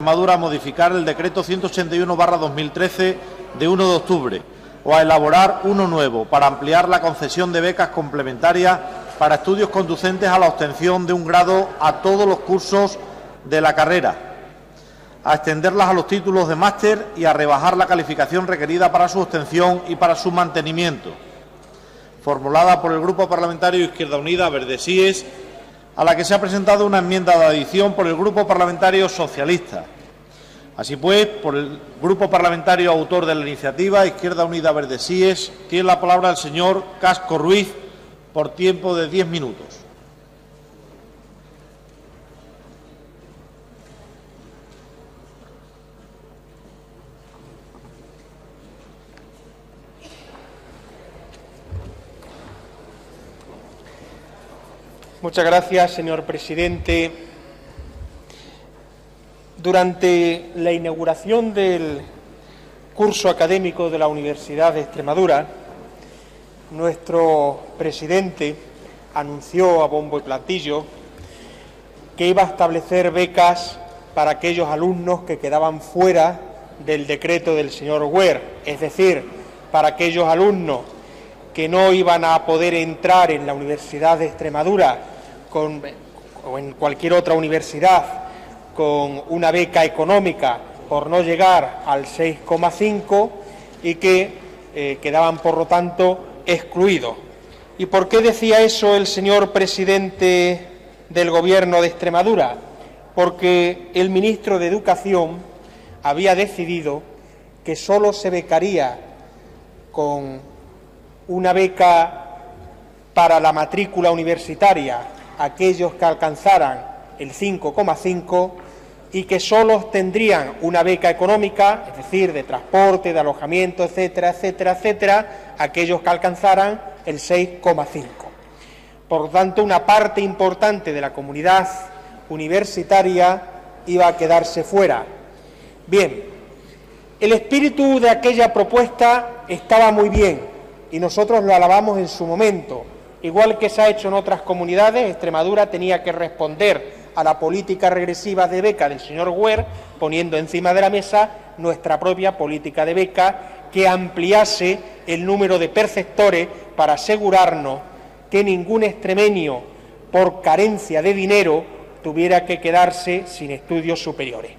Extremadura a modificar el decreto 181/2013 de 1 de octubre o a elaborar uno nuevo para ampliar la concesión de becas complementarias para estudios conducentes a la obtención de un grado a todos los cursos de la carrera, a extenderlas a los títulos de máster y a rebajar la calificación requerida para su obtención y para su mantenimiento, formulada por el Grupo Parlamentario Izquierda Unida Verde-Sies, a la que se ha presentado una enmienda de adición por el Grupo Parlamentario Socialista. Así pues, por el Grupo Parlamentario autor de la iniciativa, Izquierda Unida Verde-Sies, tiene la palabra el señor Casco Ruiz por tiempo de 10 minutos. Muchas gracias, señor presidente. Durante la inauguración del curso académico de la Universidad de Extremadura, nuestro presidente anunció a bombo y platillo que iba a establecer becas para aquellos alumnos que quedaban fuera del decreto del señor Wert, es decir, para aquellos alumnos que no iban a poder entrar en la Universidad de Extremadura o en cualquier otra universidad con una beca económica por no llegar al 6,5 y que quedaban, por lo tanto, excluidos. ¿Y por qué decía eso el señor presidente del Gobierno de Extremadura? Porque el ministro de Educación había decidido que solo se becaría con una beca para la matrícula universitaria aquellos que alcanzaran el 5,5 y que solo tendrían una beca económica, es decir, de transporte, de alojamiento, etcétera, etcétera, etcétera, aquellos que alcanzaran el 6,5. Por lo tanto, una parte importante de la comunidad universitaria iba a quedarse fuera. Bien, el espíritu de aquella propuesta estaba muy bien y nosotros lo alabamos en su momento. Igual que se ha hecho en otras comunidades, Extremadura tenía que responder a la política regresiva de beca del señor Wert, poniendo encima de la mesa nuestra propia política de beca que ampliase el número de perceptores para asegurarnos que ningún extremeño, por carencia de dinero, tuviera que quedarse sin estudios superiores.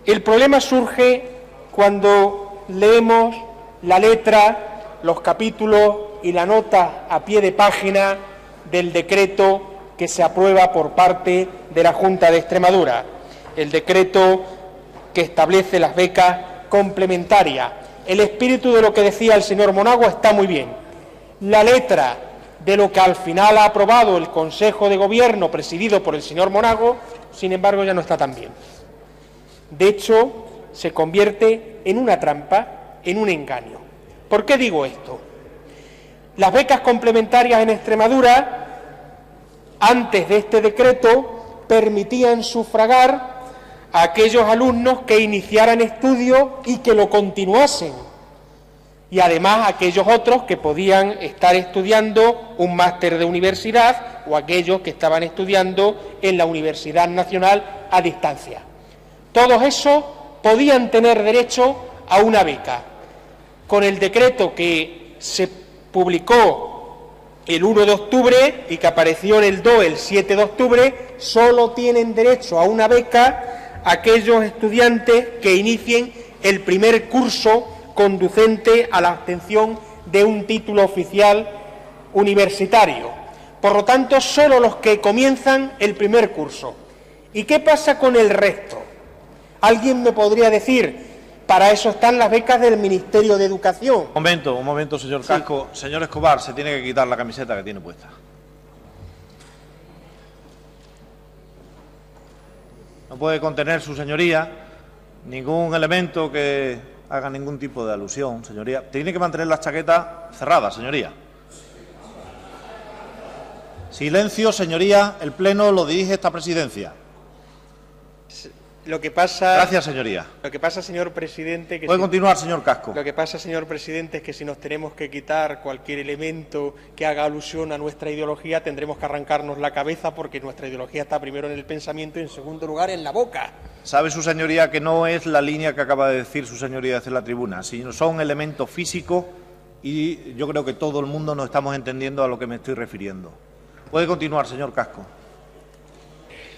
El problema surge cuando leemos la letra, los capítulos y la nota a pie de página del decreto que se aprueba por parte de la Junta de Extremadura, el decreto que establece las becas complementarias. El espíritu de lo que decía el señor Monago está muy bien. La letra de lo que al final ha aprobado el Consejo de Gobierno presidido por el señor Monago, sin embargo, ya no está tan bien. De hecho, se convierte en una trampa, en un engaño. ¿Por qué digo esto? Las becas complementarias en Extremadura, antes de este decreto, permitían sufragar a aquellos alumnos que iniciaran estudios y que lo continuasen, y además a aquellos otros que podían estar estudiando un máster de universidad o aquellos que estaban estudiando en la Universidad Nacional a distancia. Todos esos podían tener derecho a una beca. Con el decreto que se publicó el 1 de octubre y que apareció en el DOE el 7 de octubre, solo tienen derecho a una beca aquellos estudiantes que inicien el primer curso conducente a la obtención de un título oficial universitario. Por lo tanto, solo los que comienzan el primer curso. ¿Y qué pasa con el resto? ¿Alguien me podría decir? Para eso están las becas del Ministerio de Educación. Un momento, señor Casco. Sí. Señor Escobar, se tiene que quitar la camiseta que tiene puesta. No puede contener su señoría ningún elemento que haga ningún tipo de alusión, señoría. Tiene que mantener la chaqueta cerrada, señoría. Silencio, señoría. El Pleno lo dirige esta presidencia. Lo que pasa... Gracias, señoría. Lo que pasa, señor presidente... Puede continuar, señor Casco. Lo que pasa, señor presidente, es que si nos tenemos que quitar cualquier elemento que haga alusión a nuestra ideología, tendremos que arrancarnos la cabeza porque nuestra ideología está primero en el pensamiento y en segundo lugar en la boca. Sabe su señoría que no es la línea que acaba de decir su señoría desde la tribuna, sino son elementos físicos y yo creo que todo el mundo nos estamos entendiendo a lo que me estoy refiriendo. Puede continuar, señor Casco.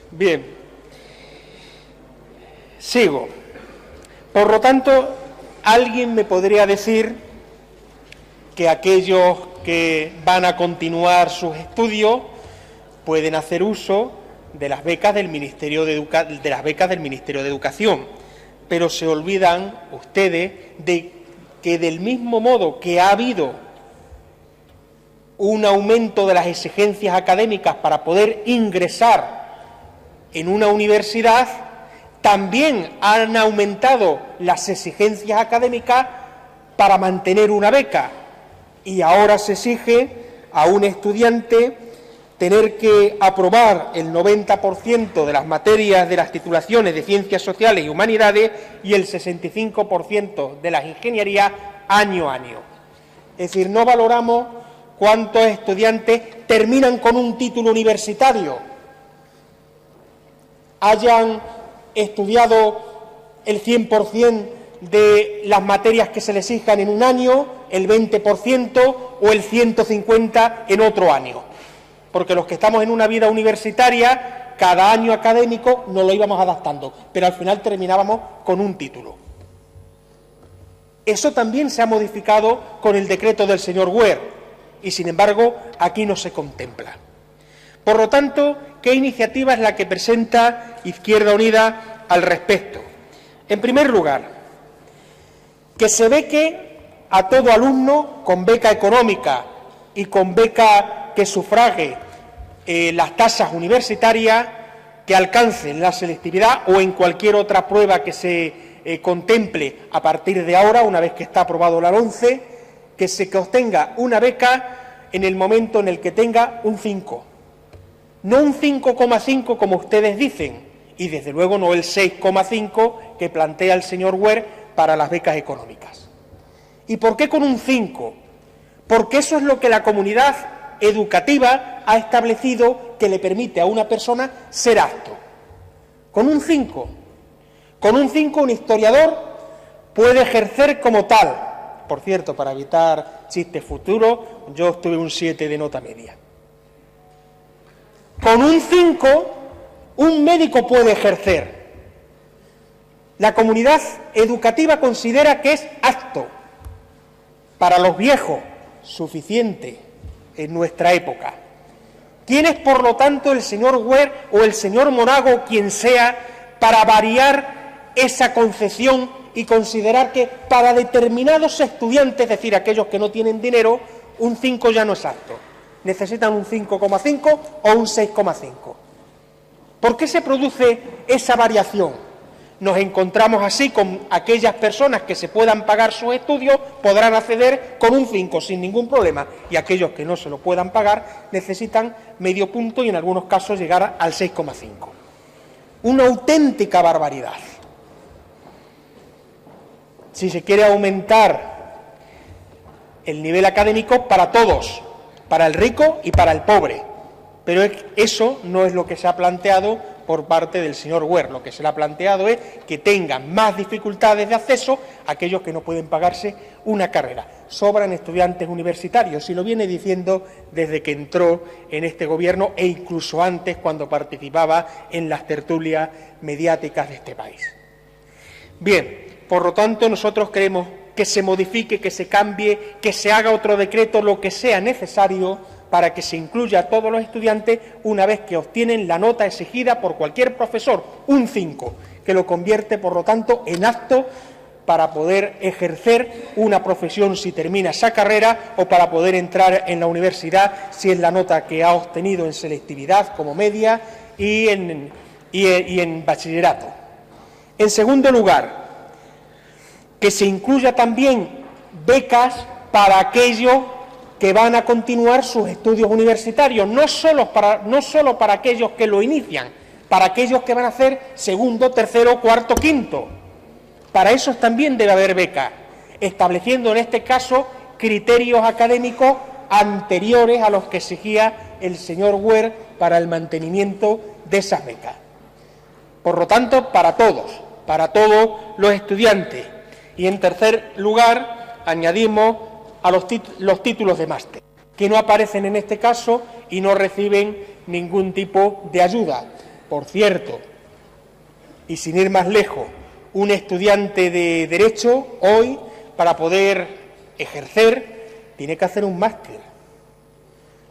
Bien. Sigo. Por lo tanto, alguien me podría decir que aquellos que van a continuar sus estudios pueden hacer uso de las becas del Ministerio de Educación, pero se olvidan ustedes de que del mismo modo que ha habido un aumento de las exigencias académicas para poder ingresar en una universidad, también han aumentado las exigencias académicas para mantener una beca, y ahora se exige a un estudiante tener que aprobar el 90% de las materias de las titulaciones de Ciencias Sociales y Humanidades y el 65% de las ingenierías año a año. Es decir, no valoramos cuántos estudiantes terminan con un título universitario, hayan estudiado el 100% de las materias que se les exijan en un año, el 20% o el 150% en otro año. Porque los que estamos en una vida universitaria, cada año académico nos lo íbamos adaptando, pero al final terminábamos con un título. Eso también se ha modificado con el decreto del señor Wert, y sin embargo aquí no se contempla. Por lo tanto, ¿qué iniciativa es la que presenta Izquierda Unida al respecto? En primer lugar, que se beque a todo alumno con beca económica y con beca que sufrague las tasas universitarias, que alcancen la selectividad o en cualquier otra prueba que se contemple a partir de ahora, una vez que está aprobado la LOMCE, que se obtenga una beca en el momento en el que tenga un 5. No un 5,5 como ustedes dicen, y desde luego no el 6,5 que plantea el señor Wert para las becas económicas. ¿Y por qué con un 5? Porque eso es lo que la comunidad educativa ha establecido que le permite a una persona ser apto. Con un 5. Con un 5 un historiador puede ejercer como tal. Por cierto, para evitar chistes futuros, yo obtuve un 7 de nota media. Con un 5, un médico puede ejercer. La comunidad educativa considera que es apto. Para los viejos, suficiente en nuestra época. ¿Quién es, por lo tanto, el señor Wert o el señor Monago, quien sea, para variar esa concepción y considerar que para determinados estudiantes, es decir, aquellos que no tienen dinero, un 5 ya no es apto? Necesitan un 5,5 o un 6,5. ¿Por qué se produce esa variación? Nos encontramos así con aquellas personas que se puedan pagar sus estudios, podrán acceder con un 5 sin ningún problema, y aquellos que no se lo puedan pagar necesitan medio punto y en algunos casos llegar al 6,5. Una auténtica barbaridad. Si se quiere aumentar el nivel académico para todos, para el rico y para el pobre, pero eso no es lo que se ha planteado por parte del señor Wert. Lo que se le ha planteado es que tengan más dificultades de acceso aquellos que no pueden pagarse una carrera. Sobran estudiantes universitarios, y lo viene diciendo desde que entró en este Gobierno e incluso antes, cuando participaba en las tertulias mediáticas de este país. Bien, por lo tanto, nosotros queremos que se modifique, que se cambie, que se haga otro decreto, lo que sea necesario, para que se incluya a todos los estudiantes una vez que obtienen la nota exigida por cualquier profesor, un 5, que lo convierte, por lo tanto, en apto para poder ejercer una profesión si termina esa carrera o para poder entrar en la universidad si es la nota que ha obtenido en selectividad como media y en bachillerato. En segundo lugar, que se incluya también becas para aquellos que van a continuar sus estudios universitarios, no solo para aquellos que lo inician, para aquellos que van a hacer segundo, tercero, cuarto, quinto. Para esos también debe haber beca, estableciendo en este caso criterios académicos anteriores a los que exigía el señor Wert para el mantenimiento de esas becas. Por lo tanto, para todos los estudiantes. Y en tercer lugar, añadimos a los títulos de máster, que no aparecen en este caso y no reciben ningún tipo de ayuda. Por cierto, y sin ir más lejos, un estudiante de Derecho hoy, para poder ejercer, tiene que hacer un máster.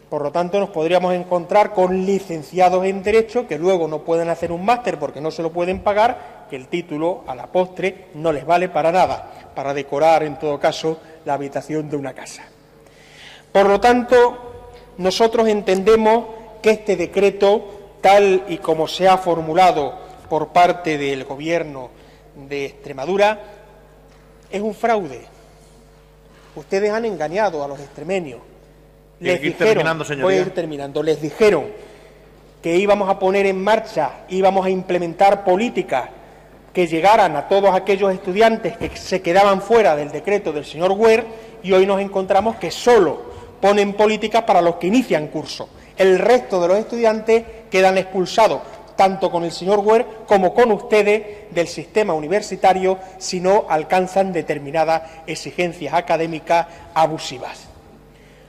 Por lo tanto, nos podríamos encontrar con licenciados en Derecho que luego no pueden hacer un máster porque no se lo pueden pagar, que el título, a la postre, no les vale para nada, para decorar, en todo caso, la habitación de una casa. Por lo tanto, nosotros entendemos que este decreto, tal y como se ha formulado por parte del Gobierno de Extremadura, es un fraude. Ustedes han engañado a los extremeños. Les dijeron que íbamos a poner en marcha, íbamos a implementar políticas que llegaran a todos aquellos estudiantes que se quedaban fuera del decreto del señor Wert, y hoy nos encontramos que solo ponen políticas para los que inician curso. El resto de los estudiantes quedan expulsados, tanto con el señor Wert como con ustedes, del sistema universitario si no alcanzan determinadas exigencias académicas abusivas.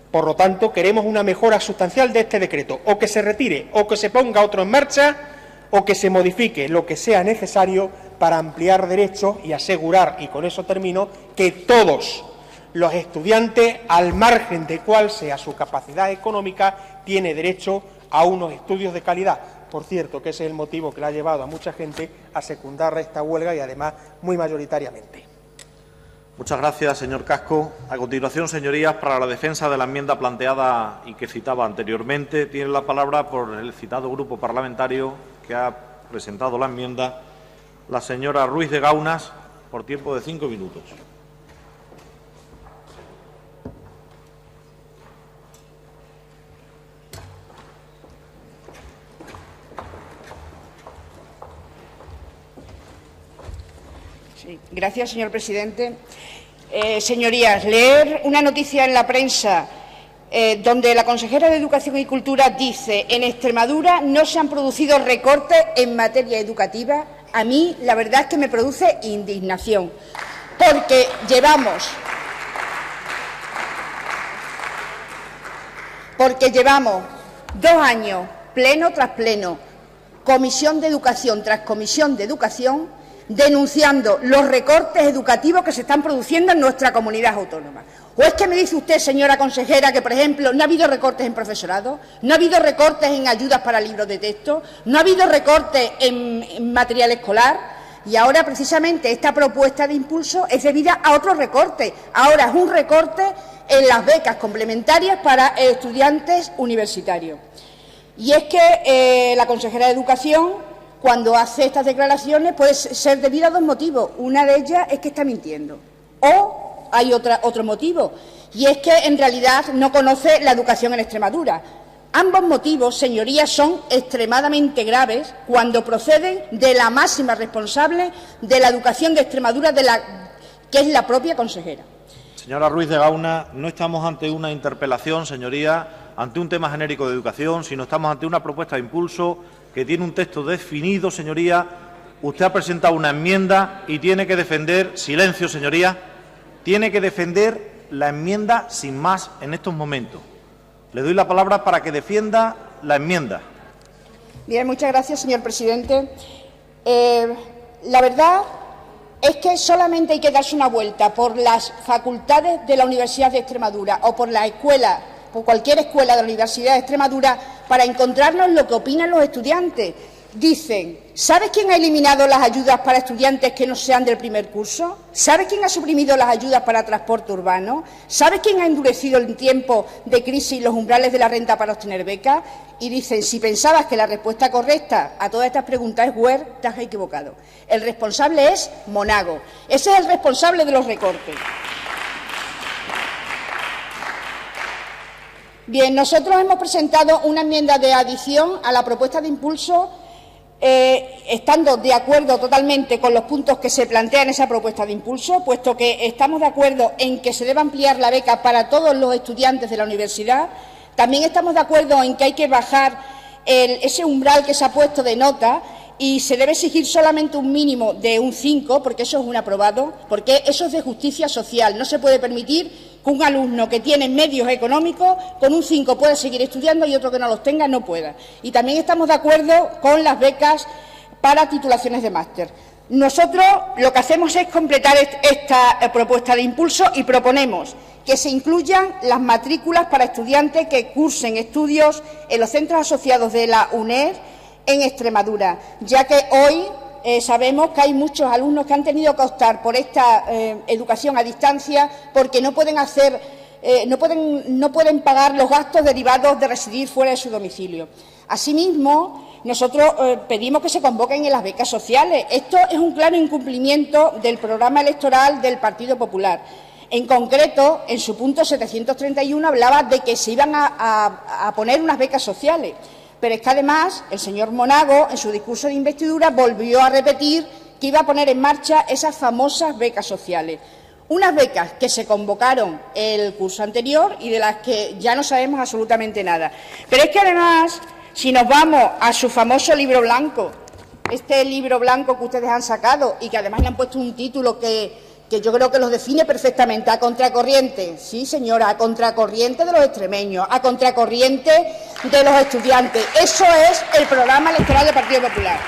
Por lo tanto, queremos una mejora sustancial de este decreto, o que se retire, o que se ponga otro en marcha, o que se modifique lo que sea necesario para ampliar derechos y asegurar, y con eso termino, que todos los estudiantes, al margen de cuál sea su capacidad económica, tienen derecho a unos estudios de calidad. Por cierto, que ese es el motivo que le ha llevado a mucha gente a secundar esta huelga y, además, muy mayoritariamente. Muchas gracias, señor Casco. A continuación, señorías, para la defensa de la enmienda planteada y que citaba anteriormente, tiene la palabra por el citado grupo parlamentario que ha presentado la enmienda, la señora Ruiz de Gaunas, por tiempo de 5 minutos. Sí, gracias, señor presidente. Señorías, leer una noticia en la prensa donde la consejera de Educación y Cultura dice: en Extremadura no se han producido recortes en materia educativa, a mí la verdad es que me produce indignación, porque llevamos 2 años, pleno tras pleno, comisión de educación tras comisión de educación, denunciando los recortes educativos que se están produciendo en nuestra comunidad autónoma. ¿O es que me dice usted, señora consejera, que, por ejemplo, no ha habido recortes en profesorado, no ha habido recortes en ayudas para libros de texto, no ha habido recortes en material escolar? Y ahora, precisamente, esta propuesta de impulso es debida a otro recorte. Ahora es un recorte en las becas complementarias para estudiantes universitarios. Y es que la consejera de Educación, cuando hace estas declaraciones, puede ser debido a 2 motivos. Una de ellas es que está mintiendo. O hay otro motivo, y es que en realidad no conoce la educación en Extremadura. Ambos motivos, señorías, son extremadamente graves cuando proceden de la máxima responsable de la educación de Extremadura, que es la propia consejera. Señora Ruiz de Gauna, no estamos ante una interpelación, señoría, ante un tema genérico de educación, sino estamos ante una propuesta de impulso que tiene un texto definido, señoría. Usted ha presentado una enmienda y tiene que defender, silencio, señoría, tiene que defender la enmienda sin más en estos momentos. Le doy la palabra para que defienda la enmienda. Bien, muchas gracias, señor presidente. La verdad es que solamente hay que darse una vuelta por las facultades de la Universidad de Extremadura o por la escuela, por cualquier escuela de la Universidad de Extremadura, para encontrarnos lo que opinan los estudiantes. Dicen: ¿sabes quién ha eliminado las ayudas para estudiantes que no sean del primer curso? ¿Sabes quién ha suprimido las ayudas para transporte urbano? ¿Sabes quién ha endurecido en tiempo de crisis los umbrales de la renta para obtener becas? Y dicen: si pensabas que la respuesta correcta a todas estas preguntas es Wert, te has equivocado. El responsable es Monago. Ese es el responsable de los recortes. Bien, nosotros hemos presentado una enmienda de adición a la propuesta de impulso, estando de acuerdo totalmente con los puntos que se plantean en esa propuesta de impulso, puesto que estamos de acuerdo en que se debe ampliar la beca para todos los estudiantes de la universidad. También estamos de acuerdo en que hay que bajar ese umbral que se ha puesto de nota y se debe exigir solamente un mínimo de un 5, porque eso es un aprobado, porque eso es de justicia social. No se puede permitir que un alumno que tiene medios económicos con un 5 pueda seguir estudiando y otro que no los tenga no pueda. Y también estamos de acuerdo con las becas para titulaciones de máster. Nosotros lo que hacemos es completar esta propuesta de impulso y proponemos que se incluyan las matrículas para estudiantes que cursen estudios en los centros asociados de la UNED en Extremadura, ya que hoy sabemos que hay muchos alumnos que han tenido que optar por esta educación a distancia porque no pueden pagar los gastos derivados de residir fuera de su domicilio. Asimismo, nosotros pedimos que se convoquen en las becas sociales. Esto es un claro incumplimiento del programa electoral del Partido Popular. En concreto, en su punto 731 hablaba de que se iban a poner unas becas sociales. Pero es que, además, el señor Monago, en su discurso de investidura, volvió a repetir que iba a poner en marcha esas famosas becas sociales. Unas becas que se convocaron el curso anterior y de las que ya no sabemos absolutamente nada. Pero es que, además, si nos vamos a su famoso libro blanco, este libro blanco que ustedes han sacado y que además le han puesto un título que yo creo que los define perfectamente, a contracorriente, sí señora, a contracorriente de los extremeños, a contracorriente de los estudiantes. Eso es el programa electoral del Partido Popular.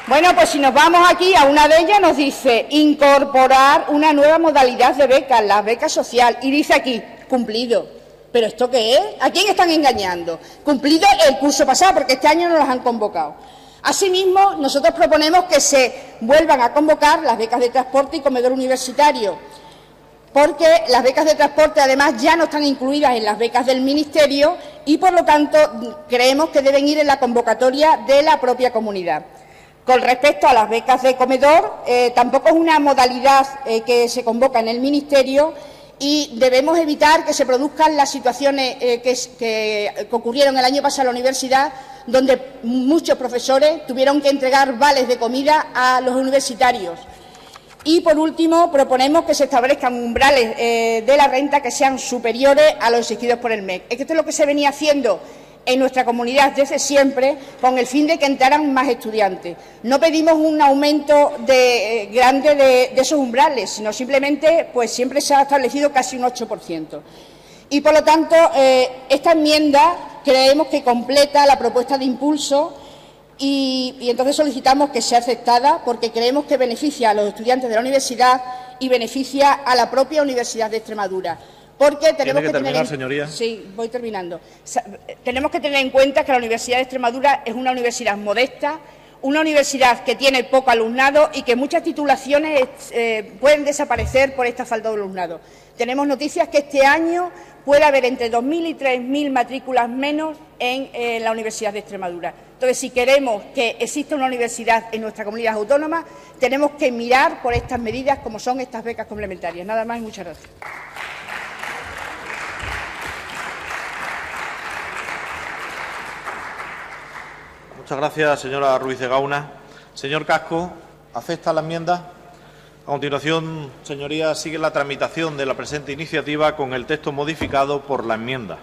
Bueno, pues si nos vamos aquí a una de ellas, nos dice incorporar una nueva modalidad de becas, la beca social, y dice aquí, cumplido. ¿Pero esto qué es? ¿A quién están engañando? Cumplido el curso pasado, porque este año no los han convocado. Asimismo, nosotros proponemos que se vuelvan a convocar las becas de transporte y comedor universitario, porque las becas de transporte, además, ya no están incluidas en las becas del Ministerio y, por lo tanto, creemos que deben ir en la convocatoria de la propia comunidad. Con respecto a las becas de comedor, tampoco es una modalidad que se convoca en el Ministerio y debemos evitar que se produzcan las situaciones que ocurrieron el año pasado en la universidad, donde muchos profesores tuvieron que entregar vales de comida a los universitarios. Y, por último, proponemos que se establezcan umbrales de la renta que sean superiores a los exigidos por el MEC. Es que esto es lo que se venía haciendo en nuestra comunidad desde siempre, con el fin de que entraran más estudiantes. No pedimos un aumento grande de esos umbrales, sino simplemente, pues siempre se ha establecido casi un 8%. Y, por lo tanto, esta enmienda creemos que completa la propuesta de impulso y entonces solicitamos que sea aceptada porque creemos que beneficia a los estudiantes de la universidad y beneficia a la propia Universidad de Extremadura. Porque tenemos que terminar, señoría. Sí, voy terminando. Tenemos que tener en cuenta que la Universidad de Extremadura es una universidad modesta, una universidad que tiene poco alumnado y que muchas titulaciones pueden desaparecer por esta falta de alumnado. Tenemos noticias que este año puede haber entre 2.000 y 3.000 matrículas menos en la Universidad de Extremadura. Entonces, si queremos que exista una universidad en nuestra comunidad autónoma, tenemos que mirar por estas medidas como son estas becas complementarias. Nada más y muchas gracias. Muchas gracias, señora Ruiz de Gauna. Señor Casco, ¿acepta la enmienda? A continuación, señorías, sigue la tramitación de la presente iniciativa con el texto modificado por la enmienda.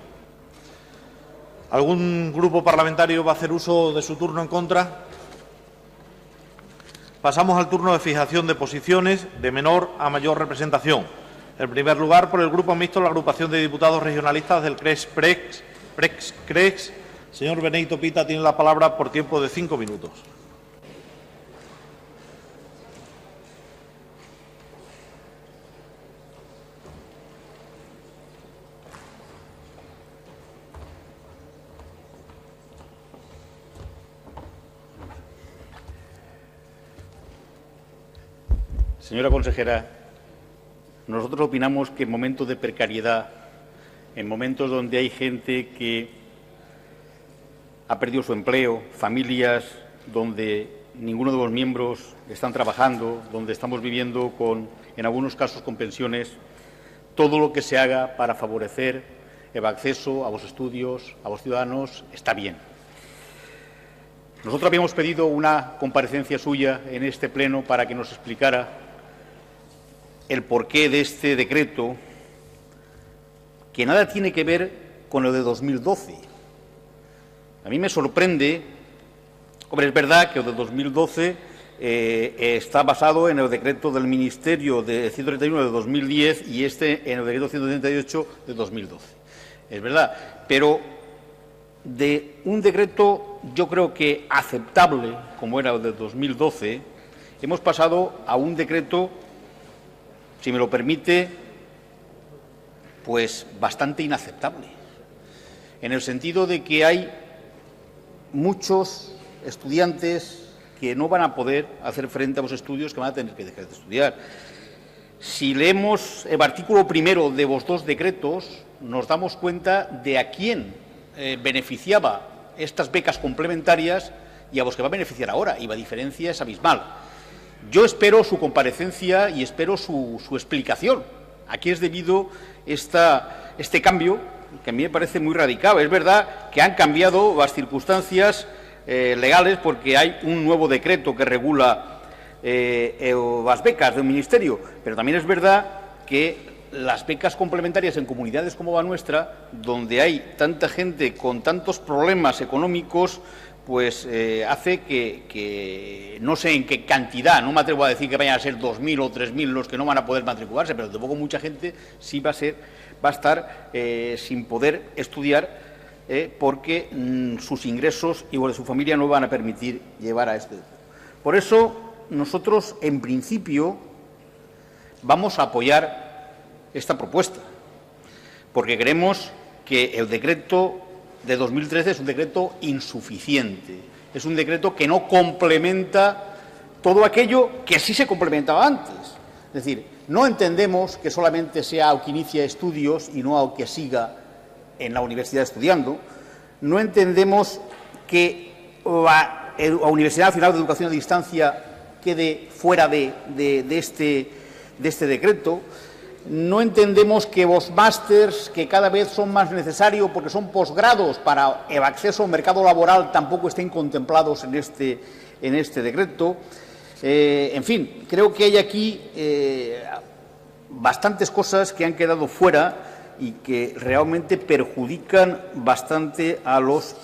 ¿Algún grupo parlamentario va a hacer uso de su turno en contra? Pasamos al turno de fijación de posiciones de menor a mayor representación. En primer lugar, por el Grupo Mixto, la agrupación de diputados regionalistas del CREX. Señor Benedito Pita tiene la palabra por tiempo de 5 minutos. Señora consejera, nosotros opinamos que en momentos de precariedad, en momentos donde hay gente que ha perdido su empleo, familias donde ninguno de los miembros están trabajando, donde estamos viviendo en algunos casos con pensiones, todo lo que se haga para favorecer el acceso a los estudios, a los ciudadanos, está bien. Nosotros habíamos pedido una comparecencia suya en este pleno para que nos explicara el porqué de este decreto, que nada tiene que ver con lo de 2012. A mí me sorprende Hombre, es verdad que el de 2012 está basado en el decreto del Ministerio de 131 de 2010 y este en el decreto 138 de 2012. Es verdad, pero de un decreto, yo creo que aceptable, como era el de 2012, hemos pasado a un decreto, si me lo permite, pues bastante inaceptable, en el sentido de que hay muchos estudiantes que no van a poder hacer frente a los estudios, que van a tener que dejar de estudiar. Si leemos el artículo primero de los dos decretos, nos damos cuenta de a quién beneficiaba estas becas complementarias y a los que va a beneficiar ahora, y la diferencia es abismal. Yo espero su comparecencia y espero su explicación. ¿A qué es debido este cambio, que a mí me parece muy radical? Es verdad que han cambiado las circunstancias legales porque hay un nuevo decreto que regula las becas del Ministerio, pero también es verdad que las becas complementarias en comunidades como la nuestra, donde hay tanta gente con tantos problemas económicos, pues hace que no sé en qué cantidad, no me atrevo a decir que vayan a ser 2.000 o 3.000 los que no van a poder matricularse, pero tampoco mucha gente sí va a estar sin poder estudiar porque sus ingresos y los de su familia no van a permitir llevar a este. Por eso nosotros, en principio, vamos a apoyar esta propuesta, porque creemos que el decreto de 2013 es un decreto insuficiente, es un decreto que no complementa todo aquello que sí se complementaba antes. Es decir, no entendemos que solamente sea al que inicia estudios y no al que siga en la universidad estudiando. No entendemos que la Universidad Nacional de Educación a Distancia quede fuera de este decreto. No entendemos que los másters, que cada vez son más necesarios porque son posgrados para el acceso al mercado laboral, tampoco estén contemplados en este decreto. En fin, creo que hay aquí bastantes cosas que han quedado fuera y que realmente perjudican bastante a los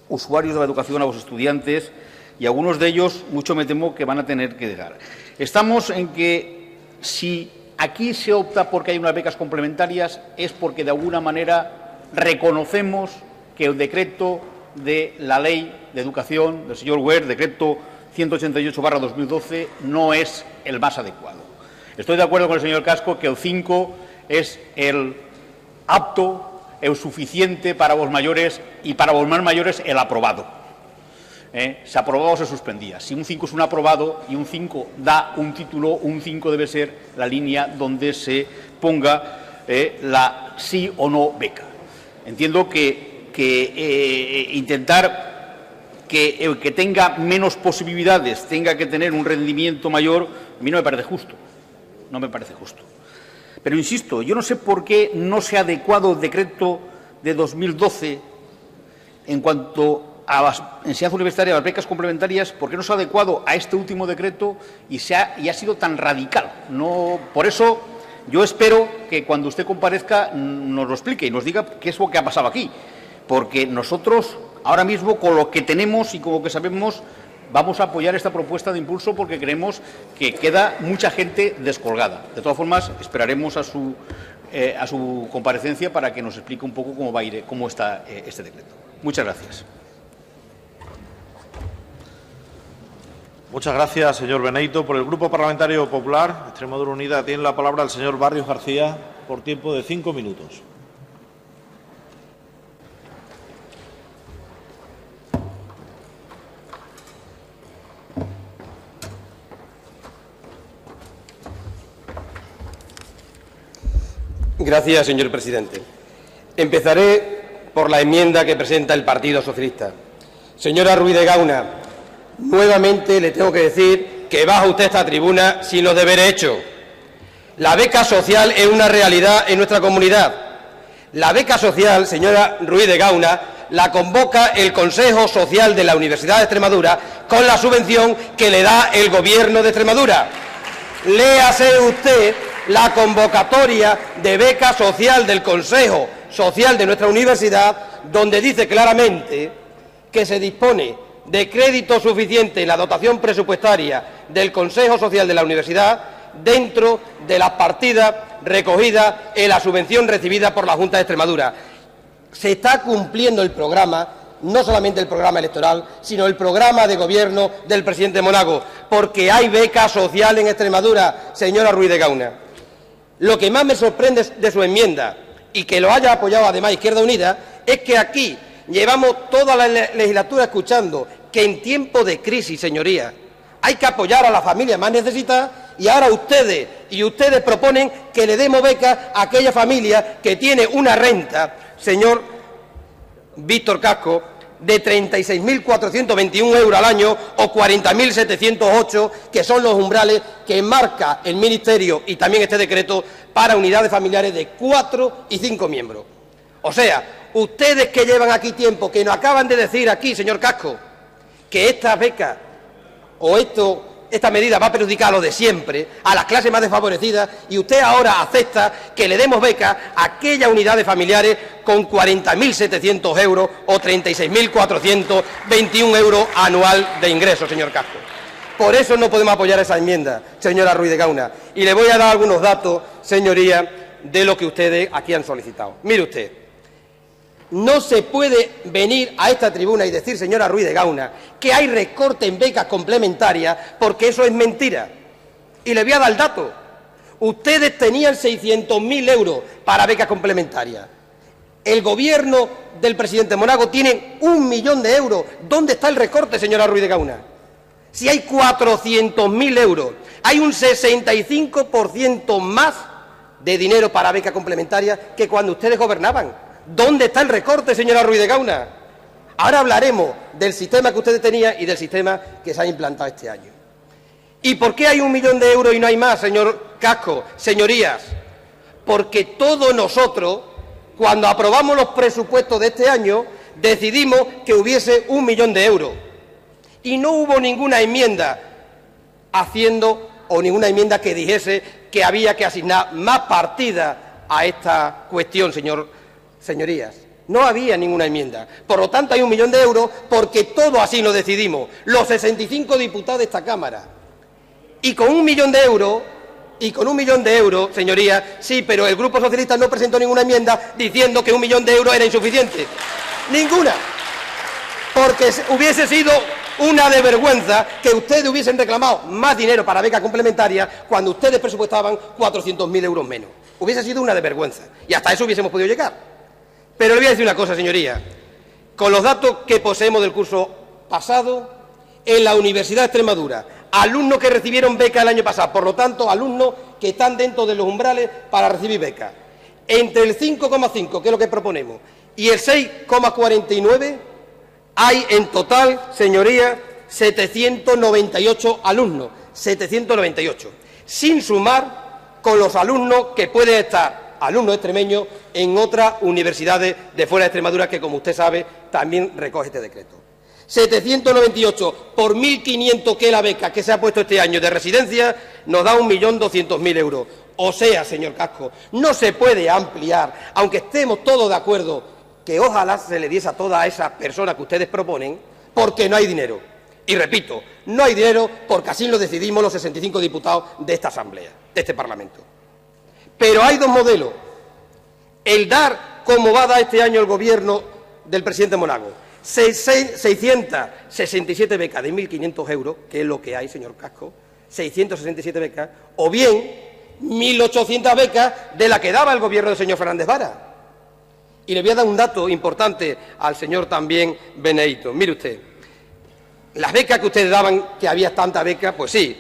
usuarios de la educación, a los estudiantes, y algunos de ellos, mucho me temo, que van a tener que dejar. Estamos en que si aquí se opta porque hay unas becas complementarias es porque de alguna manera reconocemos que el decreto de la Ley de Educación del señor Wert, decreto 188/2012, no es el más adecuado. Estoy de acuerdo con el señor Casco que el 5 es el apto, el suficiente para los mayores y para los más mayores el aprobado. Se aprobaba o se suspendía. Si un 5 es un aprobado y un 5 da un título, un 5 debe ser la línea donde se ponga la sí o no beca. Entiendo que intentar que el que tenga menos posibilidades tenga que tener un rendimiento mayor, a mí no me parece justo. No me parece justo. Pero insisto, yo no sé por qué no se ha adecuado el decreto de 2012 en cuanto a las enseñanzas universitarias, a las becas complementarias, ¿por qué no se ha adecuado a este último decreto y ha sido tan radical? No, por eso yo espero que cuando usted comparezca nos lo explique y nos diga qué es lo que ha pasado aquí, porque nosotros ahora mismo con lo que tenemos y con lo que sabemos vamos a apoyar esta propuesta de impulso porque creemos que queda mucha gente descolgada. De todas formas, esperaremos a su comparecencia para que nos explique un poco cómo está este decreto. Muchas gracias. Muchas gracias, señor Beneyto. Por el Grupo Parlamentario Popular, Extremadura Unida, tiene la palabra el señor Barrios García por tiempo de 5 minutos. Gracias, señor presidente. Empezaré por la enmienda que presenta el Partido Socialista. Señora Ruiz de Gauna, nuevamente le tengo que decir que baja usted esta tribuna sin los deberes hechos. La beca social es una realidad en nuestra comunidad. La beca social, señora Ruiz de Gauna, la convoca el Consejo Social de la Universidad de Extremadura con la subvención que le da el Gobierno de Extremadura. Léase usted la convocatoria de beca social del Consejo Social de nuestra universidad, donde dice claramente que se dispone de crédito suficiente en la dotación presupuestaria del Consejo Social de la Universidad dentro de las partidas recogidas en la subvención recibida por la Junta de Extremadura. Se está cumpliendo el programa, no solamente el programa electoral, sino el programa de gobierno del presidente Monago, porque hay beca social en Extremadura, señora Ruiz de Gauna. Lo que más me sorprende de su enmienda, y que lo haya apoyado además Izquierda Unida, es que aquí llevamos toda la legislatura escuchando que en tiempo de crisis, señorías, hay que apoyar a la familia más necesitada, y ahora ustedes proponen que le demos becas a aquella familia que tiene una renta, señor Víctor Casco, de 36.421 euros al año o 40.708, que son los umbrales que marca el Ministerio y también este decreto para unidades familiares de 4 y 5 miembros. O sea, ustedes que llevan aquí tiempo, que nos acaban de decir aquí, señor Casco, que estas becas o esta medida va a perjudicar a los de siempre, a las clases más desfavorecidas, y usted ahora acepta que le demos becas a aquellas unidades familiares con 40.700 euros o 36.421 euros anual de ingresos, señor Casco. Por eso no podemos apoyar esa enmienda, señora Ruiz de Gauna. Y le voy a dar algunos datos, señoría, de lo que ustedes aquí han solicitado. Mire usted, no se puede venir a esta tribuna y decir, señora Ruiz de Gauna, que hay recorte en becas complementarias, porque eso es mentira. Y le voy a dar el dato. Ustedes tenían 600.000 euros para becas complementarias. El Gobierno del presidente Monago tiene 1 millón de euros. ¿Dónde está el recorte, señora Ruiz de Gauna? Si hay 400.000 euros, hay un 65% más de dinero para becas complementarias que cuando ustedes gobernaban. ¿Dónde está el recorte, señora Ruiz de Gauna? Ahora hablaremos del sistema que ustedes tenían y del sistema que se ha implantado este año. ¿Y por qué hay 1 millón de euros y no hay más, señor Casco? Señorías, porque todos nosotros, cuando aprobamos los presupuestos de este año, decidimos que hubiese 1 millón de euros. Y no hubo ninguna enmienda ninguna enmienda que dijese que había que asignar más partidas a esta cuestión, señorías. No había ninguna enmienda. Por lo tanto, hay 1 millón de euros porque todos así lo decidimos, los 65 diputados de esta Cámara. Y con 1 millón de euros, señorías, sí, pero el Grupo Socialista no presentó ninguna enmienda diciendo que 1 millón de euros era insuficiente. Ninguna. Porque hubiese sido una de vergüenza que ustedes hubiesen reclamado más dinero para becas complementarias cuando ustedes presupuestaban 400.000 euros menos. Hubiese sido una de vergüenza. Y hasta eso hubiésemos podido llegar. Pero le voy a decir una cosa, señoría. Con los datos que poseemos del curso pasado, en la Universidad de Extremadura, alumnos que recibieron beca el año pasado, por lo tanto, alumnos que están dentro de los umbrales para recibir becas, entre el 5,5, que es lo que proponemos, y el 6,49, hay en total, señorías, 798 alumnos, 798, sin sumar con los alumnos que pueden estar, alumnos extremeños, en otras universidades de fuera de Extremadura, que, como usted sabe, también recoge este decreto. 798 por 1.500, que es la beca que se ha puesto este año de residencia, nos da 1.200.000 euros. O sea, señor Casco, no se puede ampliar, aunque estemos todos de acuerdo que ojalá se le diese a todas esas personas que ustedes proponen, porque no hay dinero. Y repito, no hay dinero porque así lo decidimos los 65 diputados de esta Asamblea, de este Parlamento. Pero hay dos modelos. El dar, como va a dar este año el Gobierno del presidente Monago, 667 becas de 1.500 euros, que es lo que hay, señor Casco, 667 becas, o bien 1.800 becas de la que daba el Gobierno del señor Fernández Vara. Y le voy a dar un dato importante al señor también Benedito. Mire usted, las becas que ustedes daban, que había tantas becas, pues sí,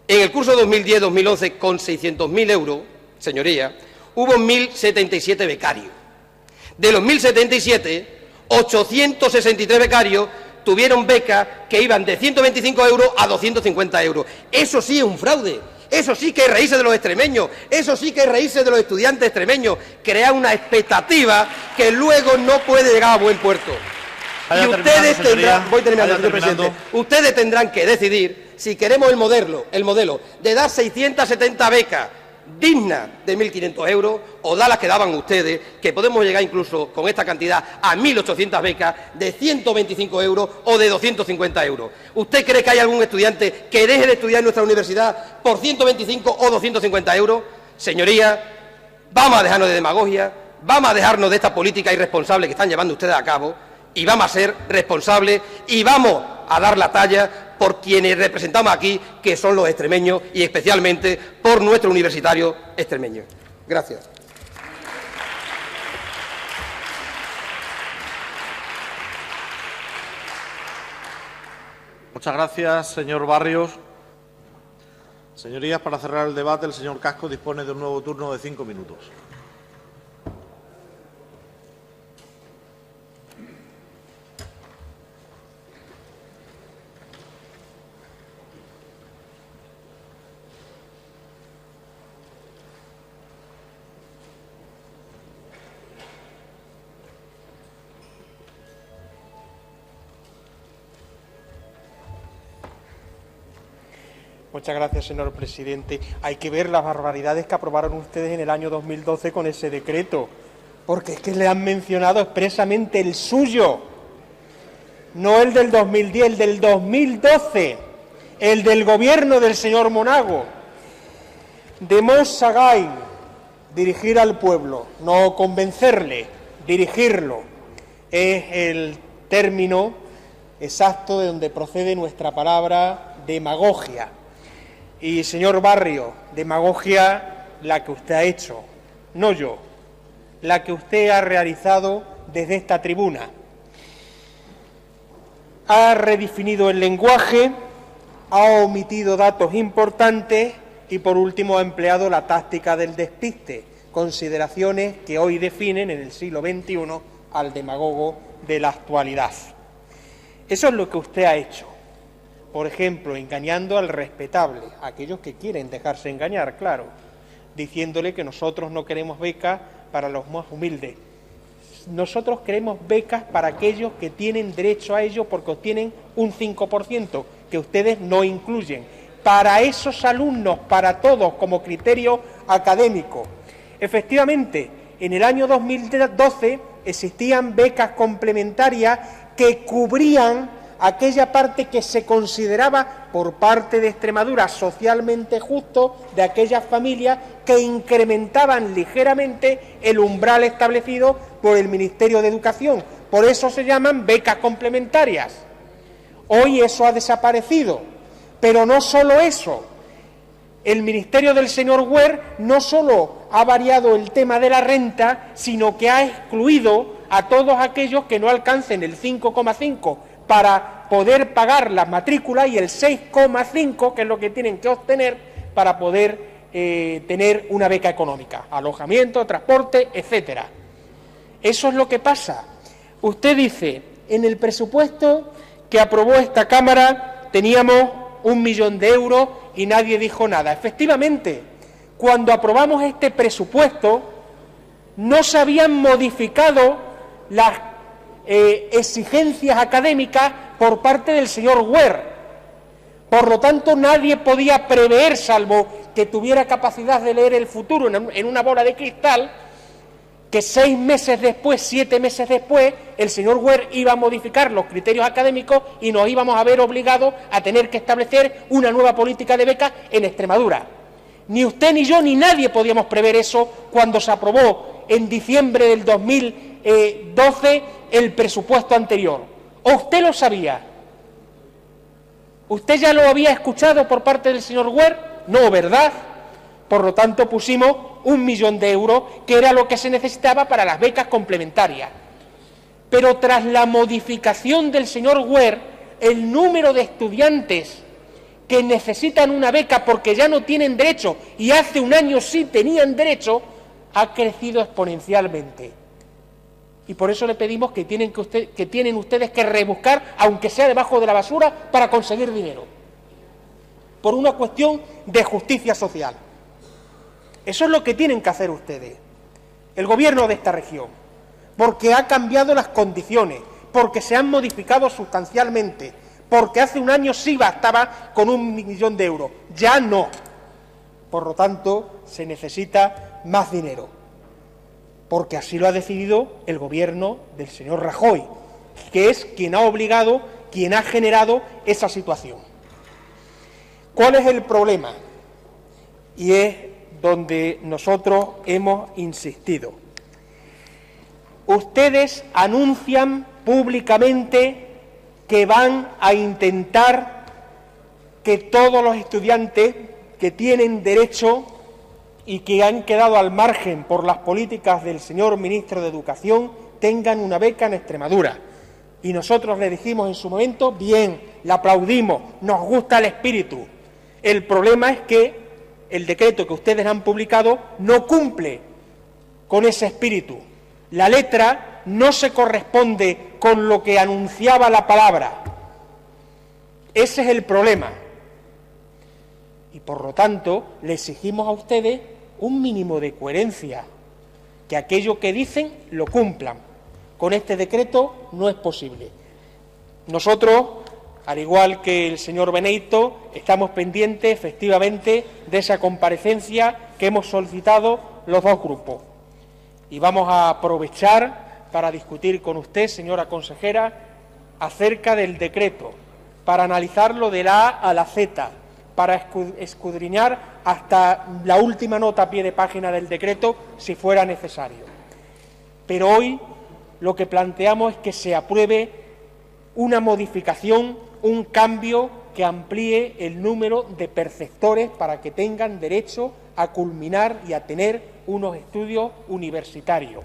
en el curso 2010-2011, con 600.000 euros, señoría, hubo 1.077 becarios. De los 1.077, 863 becarios tuvieron becas que iban de 125 euros a 250 euros. Eso sí es un fraude. Eso sí que es reírse de los extremeños, eso sí que es reírse de los estudiantes extremeños, crear una expectativa que luego no puede llegar a buen puerto. Y ustedes tendrán, voy terminando, señor presidente, ustedes tendrán que decidir si queremos el modelo de dar 670 becas digna de 1.500 euros, o da las que daban ustedes, que podemos llegar incluso con esta cantidad a 1.800 becas de 125 euros o de 250 euros. ¿Usted cree que hay algún estudiante que deje de estudiar en nuestra universidad por 125 o 250 euros? Señorías, vamos a dejarnos de demagogia, vamos a dejarnos de esta política irresponsable que están llevando ustedes a cabo y vamos a ser responsables y vamos a dar la talla por quienes representamos aquí, que son los extremeños, y especialmente por nuestro universitario extremeño. Gracias. Muchas gracias, señor Barrios. Señorías, para cerrar el debate, el señor Casco dispone de un nuevo turno de 5 minutos. Muchas gracias, señor presidente. Hay que ver las barbaridades que aprobaron ustedes en el año 2012 con ese decreto, porque es que le han mencionado expresamente el suyo, no el del 2010, el del 2012, el del gobierno del señor Monago. Demos Sagain, dirigir al pueblo, no convencerle, dirigirlo, es el término exacto de donde procede nuestra palabra demagogia. Y, señor Barrio, demagogia la que usted ha hecho, no yo, la que usted ha realizado desde esta tribuna. Ha redefinido el lenguaje, ha omitido datos importantes y, por último, ha empleado la táctica del despiste, consideraciones que hoy definen en el siglo XXI al demagogo de la actualidad. Eso es lo que usted ha hecho. Por ejemplo, engañando al respetable, a aquellos que quieren dejarse engañar, claro, diciéndole que nosotros no queremos becas para los más humildes. Nosotros queremos becas para aquellos que tienen derecho a ello porque obtienen un 5%, que ustedes no incluyen. Para esos alumnos, para todos, como criterio académico. Efectivamente, en el año 2012 existían becas complementarias que cubrían aquella parte que se consideraba por parte de Extremadura socialmente justo de aquellas familias que incrementaban ligeramente el umbral establecido por el Ministerio de Educación. Por eso se llaman becas complementarias. Hoy eso ha desaparecido, pero no solo eso. El Ministerio del señor Wert no solo ha variado el tema de la renta, sino que ha excluido a todos aquellos que no alcancen el 5,5 para poder pagar la matrícula y el 6,5, que es lo que tienen que obtener para poder tener una beca económica, alojamiento, transporte, etcétera. Eso es lo que pasa. Usted dice, en el presupuesto que aprobó esta Cámara teníamos 1 millón de euros y nadie dijo nada. Efectivamente, cuando aprobamos este presupuesto no se habían modificado las exigencias académicas por parte del señor Wert. Por lo tanto, nadie podía prever, salvo que tuviera capacidad de leer el futuro en una bola de cristal, que 6 meses después, 7 meses después, el señor Wert iba a modificar los criterios académicos y nos íbamos a ver obligados a tener que establecer una nueva política de becas en Extremadura. Ni usted, ni yo, ni nadie podíamos prever eso cuando se aprobó en diciembre del 2012 el presupuesto anterior. ¿O usted lo sabía? ¿Usted ya lo había escuchado por parte del señor Wert? No, ¿verdad? Por lo tanto, pusimos 1 millón de euros, que era lo que se necesitaba para las becas complementarias. Pero tras la modificación del señor Wert, el número de estudiantes que necesitan una beca porque ya no tienen derecho, y hace un año sí tenían derecho, ha crecido exponencialmente. Y por eso le pedimos que tienen ustedes que rebuscar, aunque sea debajo de la basura, para conseguir dinero. Por una cuestión de justicia social. Eso es lo que tienen que hacer ustedes, el gobierno de esta región, porque ha cambiado las condiciones, porque se han modificado sustancialmente, porque hace un año sí bastaba con 1 millón de euros, ya no. Por lo tanto, se necesita más dinero, porque así lo ha decidido el Gobierno del señor Rajoy, que es quien ha obligado, quien ha generado esa situación. ¿Cuál es el problema? Y es donde nosotros hemos insistido. Ustedes anuncian públicamente que van a intentar que todos los estudiantes que tienen derecho y que han quedado al margen por las políticas del señor ministro de Educación tengan una beca en Extremadura. Y nosotros le dijimos en su momento, bien, le aplaudimos, nos gusta el espíritu. El problema es que el decreto que ustedes han publicado no cumple con ese espíritu. La letra no se corresponde con lo que anunciaba la palabra. Ese es el problema. Y por lo tanto, le exigimos a ustedes un mínimo de coherencia, que aquello que dicen lo cumplan. Con este decreto no es posible. Nosotros, al igual que el señor Benito, estamos pendientes efectivamente de esa comparecencia que hemos solicitado los dos grupos. Y vamos a aprovechar para discutir con usted, señora consejera, acerca del decreto, para analizarlo de la A a la Z, para escudriñar hasta la última nota a pie de página del decreto, si fuera necesario. Pero hoy lo que planteamos es que se apruebe una modificación, un cambio que amplíe el número de perceptores para que tengan derecho a culminar y a tener unos estudios universitarios.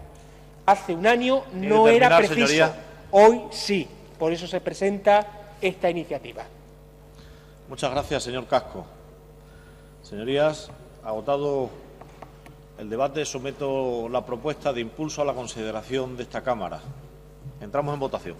Hace un año no era preciso, señoría. Hoy sí, por eso se presenta esta iniciativa. Muchas gracias, señor Casco. Señorías, agotado el debate, someto la propuesta de impulso a la consideración de esta Cámara. Entramos en votación.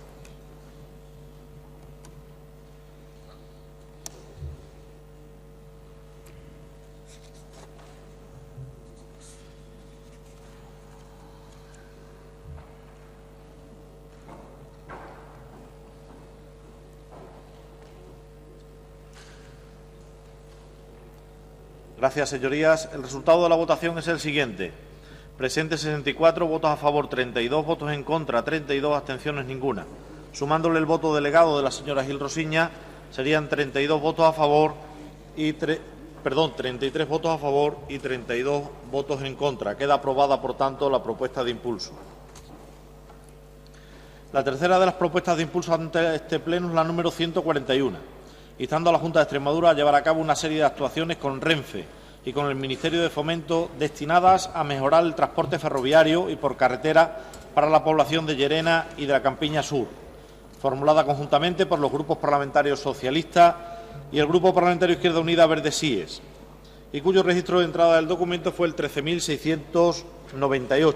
Gracias, señorías. El resultado de la votación es el siguiente. Presentes 64, votos a favor 32, votos en contra 32, abstenciones ninguna. Sumándole el voto delegado de la señora Gil Rosiña, serían 32 votos a favor y 33 votos a favor y 32 votos en contra. Queda aprobada, por tanto, la propuesta de impulso. La tercera de las propuestas de impulso ante este Pleno es la número 141, instando a la Junta de Extremadura a llevar a cabo una serie de actuaciones con Renfe y con el Ministerio de Fomento destinadas a mejorar el transporte ferroviario y por carretera para la población de Llerena y de la Campiña Sur, formulada conjuntamente por los grupos parlamentarios socialista y el Grupo Parlamentario Izquierda Unida Verde Sies, y cuyo registro de entrada del documento fue el 13.698.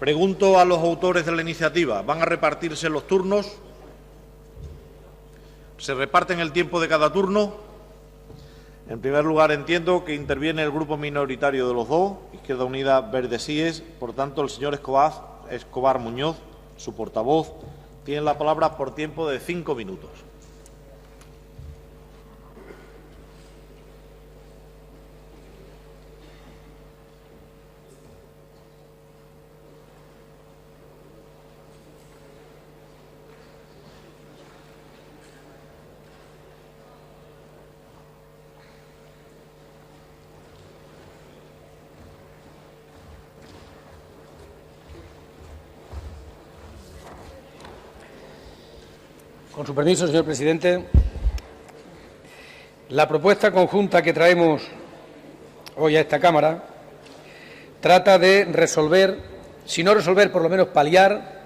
Pregunto a los autores de la iniciativa, ¿van a repartirse los turnos? ¿Se reparten el tiempo de cada turno? En primer lugar, entiendo que interviene el grupo minoritario de los dos, Izquierda Unida Verde Sies. Por tanto, el señor Escobar Muñoz, su portavoz, tiene la palabra por tiempo de 5 minutos. Con su permiso, señor presidente, la propuesta conjunta que traemos hoy a esta Cámara trata de resolver, si no resolver, por lo menos paliar,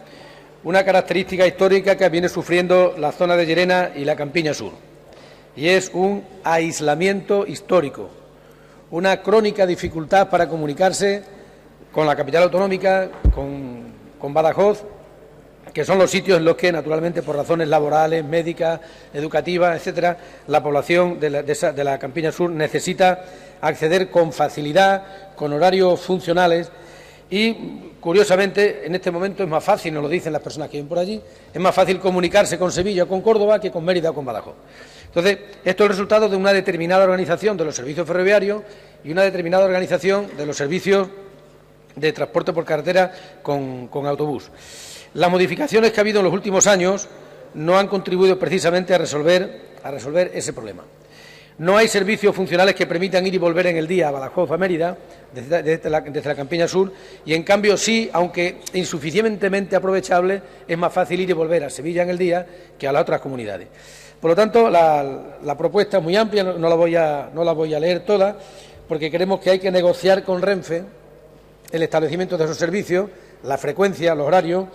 una característica histórica que viene sufriendo la zona de Llerena y la Campiña Sur, y es un aislamiento histórico, una crónica dificultad para comunicarse con la capital autonómica, con Badajoz, que son los sitios en los que, naturalmente, por razones laborales, médicas, educativas, etcétera, la población de la Campiña Sur necesita acceder con facilidad, con horarios funcionales y, curiosamente, en este momento es más fácil, nos lo dicen las personas que viven por allí, es más fácil comunicarse con Sevilla o con Córdoba que con Mérida o con Badajoz. Entonces, Entonces, esto es el resultado de una determinada organización de los servicios ferroviarios y una determinada organización de los servicios de transporte por carretera con autobús. Las modificaciones que ha habido en los últimos años no han contribuido precisamente a resolver ese problema. No hay servicios funcionales que permitan ir y volver en el día a Badajoz o a Mérida desde la Campiña Sur y, en cambio, sí, aunque insuficientemente aprovechable, es más fácil ir y volver a Sevilla en el día que a las otras comunidades. Por lo tanto, la propuesta es muy amplia, no la voy a leer toda, porque creemos que hay que negociar con Renfe el establecimiento de esos servicios, la frecuencia, los horarios.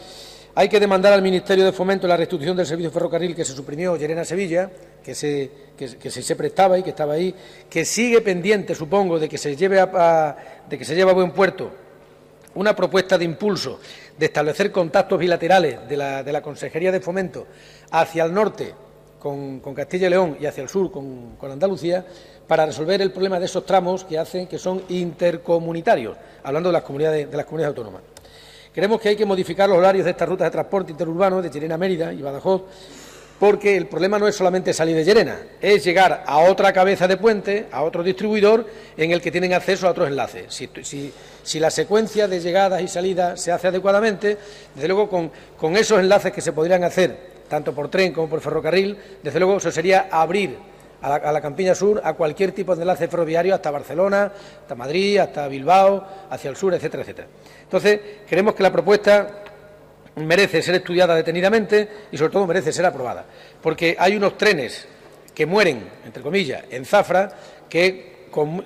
Hay que demandar al Ministerio de Fomento la restitución del servicio ferrocarril que se suprimió Llerena-Sevilla, que se prestaba y que estaba ahí, que sigue pendiente, supongo, de que se lleve a buen puerto una propuesta de impulso de establecer contactos bilaterales de la Consejería de Fomento hacia el norte con Castilla y León y hacia el sur con Andalucía, para resolver el problema de esos tramos que son intercomunitarios, hablando de las comunidades autónomas. Creemos que hay que modificar los horarios de estas rutas de transporte interurbano de Llerena a Mérida y Badajoz, porque el problema no es solamente salir de Llerena, es llegar a otra cabeza de puente, a otro distribuidor en el que tienen acceso a otros enlaces. Si la secuencia de llegadas y salidas se hace adecuadamente, desde luego con esos enlaces que se podrían hacer tanto por tren como por ferrocarril, desde luego eso sería abrir a la Campiña Sur a cualquier tipo de enlace ferroviario hasta Barcelona, hasta Madrid, hasta Bilbao, hacia el sur, etcétera, etcétera. Entonces, creemos que la propuesta merece ser estudiada detenidamente y, sobre todo, merece ser aprobada, porque hay unos trenes que mueren, entre comillas, en Zafra, que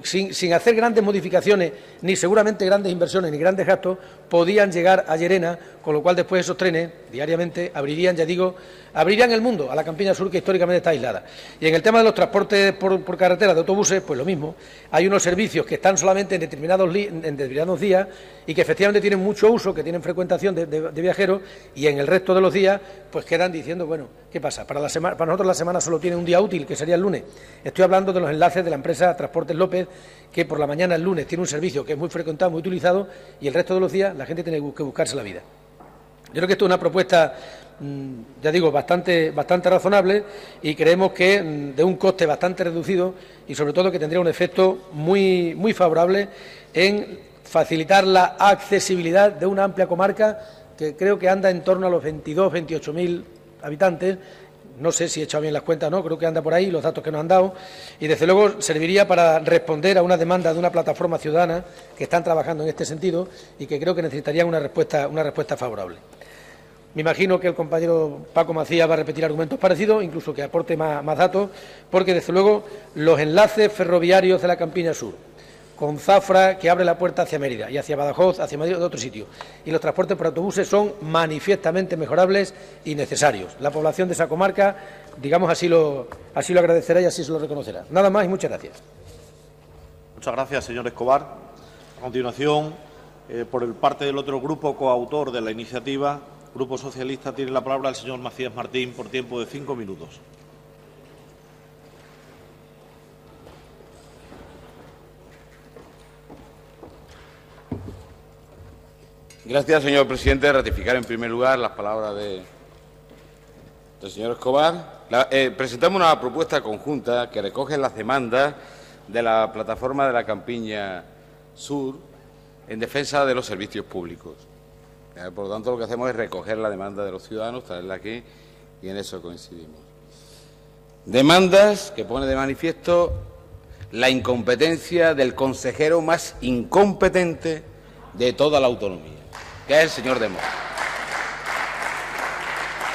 sin hacer grandes modificaciones, ni seguramente grandes inversiones, ni grandes gastos, podían llegar a Llerena, con lo cual después esos trenes, diariamente, abrirían el mundo a la Campiña Sur, que históricamente está aislada. Y en el tema de los transportes por carretera de autobuses, pues lo mismo. Hay unos servicios que están solamente en determinados días y que efectivamente tienen mucho uso, que tienen frecuentación de viajeros, y en el resto de los días pues quedan diciendo, bueno, ¿qué pasa? Para nosotros la semana solo tiene un día útil, que sería el lunes. Estoy hablando de los enlaces de la empresa Transportes López, que por la mañana el lunes tiene un servicio que es muy frecuentado, muy utilizado, y el resto de los días la gente tiene que buscarse la vida. Yo creo que esto es una propuesta, ya digo, bastante razonable, y creemos que de un coste bastante reducido y, sobre todo, que tendría un efecto muy favorable en facilitar la accesibilidad de una amplia comarca que creo que anda en torno a los 22.000-28.000 habitantes. No sé si he echado bien las cuentas o no, creo que anda por ahí los datos que nos han dado, y desde luego serviría para responder a una demanda de una plataforma ciudadana que están trabajando en este sentido y que creo que necesitarían una respuesta favorable. Me imagino que el compañero Paco Macías va a repetir argumentos parecidos, incluso que aporte más datos, porque desde luego los enlaces ferroviarios de la Campiña Sur, con Zafra, que abre la puerta hacia Mérida y hacia Badajoz, hacia Madrid o de otro sitio, y los transportes por autobuses son manifiestamente mejorables y necesarios. La población de esa comarca, digamos, así lo agradecerá y así se lo reconocerá. Nada más y muchas gracias. Muchas gracias, señor Escobar. A continuación, por el parte del otro grupo coautor de la iniciativa, Grupo Socialista, tiene la palabra el señor Macías Martín por tiempo de 5 minutos. Gracias, señor presidente. Ratificar en primer lugar las palabras del señor Escobar. Presentamos una propuesta conjunta que recoge las demandas de la plataforma de la Campiña Sur en defensa de los servicios públicos. Por lo tanto, lo que hacemos es recoger la demanda de los ciudadanos, traerla aquí, y en eso coincidimos. Demandas que pone de manifiesto la incompetencia del consejero más incompetente de toda la autonomía, que es el señor del Moral.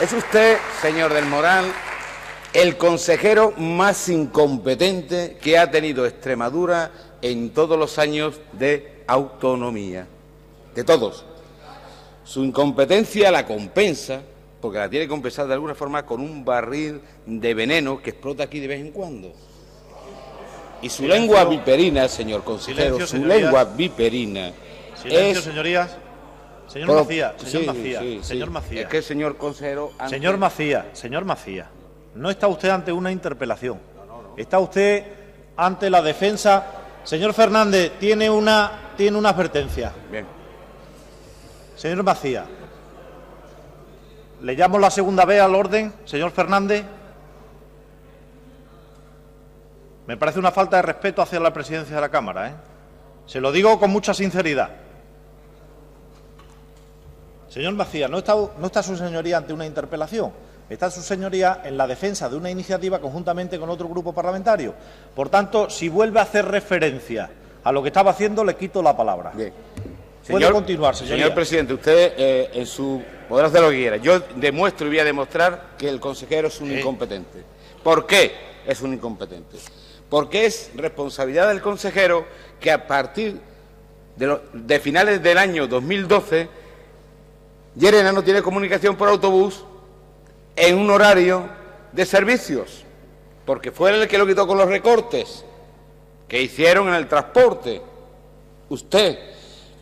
Es usted, señor del Moral, el consejero más incompetente que ha tenido Extremadura en todos los años de autonomía, de todos. Su incompetencia la compensa, porque la tiene que compensar de alguna forma, con un barril de veneno que explota aquí de vez en cuando. Y su lengua viperina, señor consejero, su lengua viperina. Silencio, señorías. Señor Macías, señor Macías. Es que el señor consejero... Señor Macías, no está usted ante una interpelación. Está usted ante la defensa. Señor Fernández, tiene una advertencia. Bien. Señor Macías, ¿le llamo la segunda vez al orden, señor Fernández? Me parece una falta de respeto hacia la presidencia de la Cámara, ¿eh? Se lo digo con mucha sinceridad. Señor Macías, no está su señoría ante una interpelación. Está su señoría en la defensa de una iniciativa conjuntamente con otro grupo parlamentario. Por tanto, si vuelve a hacer referencia a lo que estaba haciendo, le quito la palabra. Bien. Puede continuar, señoría. Señor presidente, usted en su podrá hacer lo que quiera. Yo demuestro y voy a demostrar que el consejero es un incompetente. ¿Por qué es un incompetente? Porque es responsabilidad del consejero que a partir de finales del año 2012 Llerena no tiene comunicación por autobús en un horario de servicios, porque fue el que lo quitó con los recortes que hicieron en el transporte. Usted.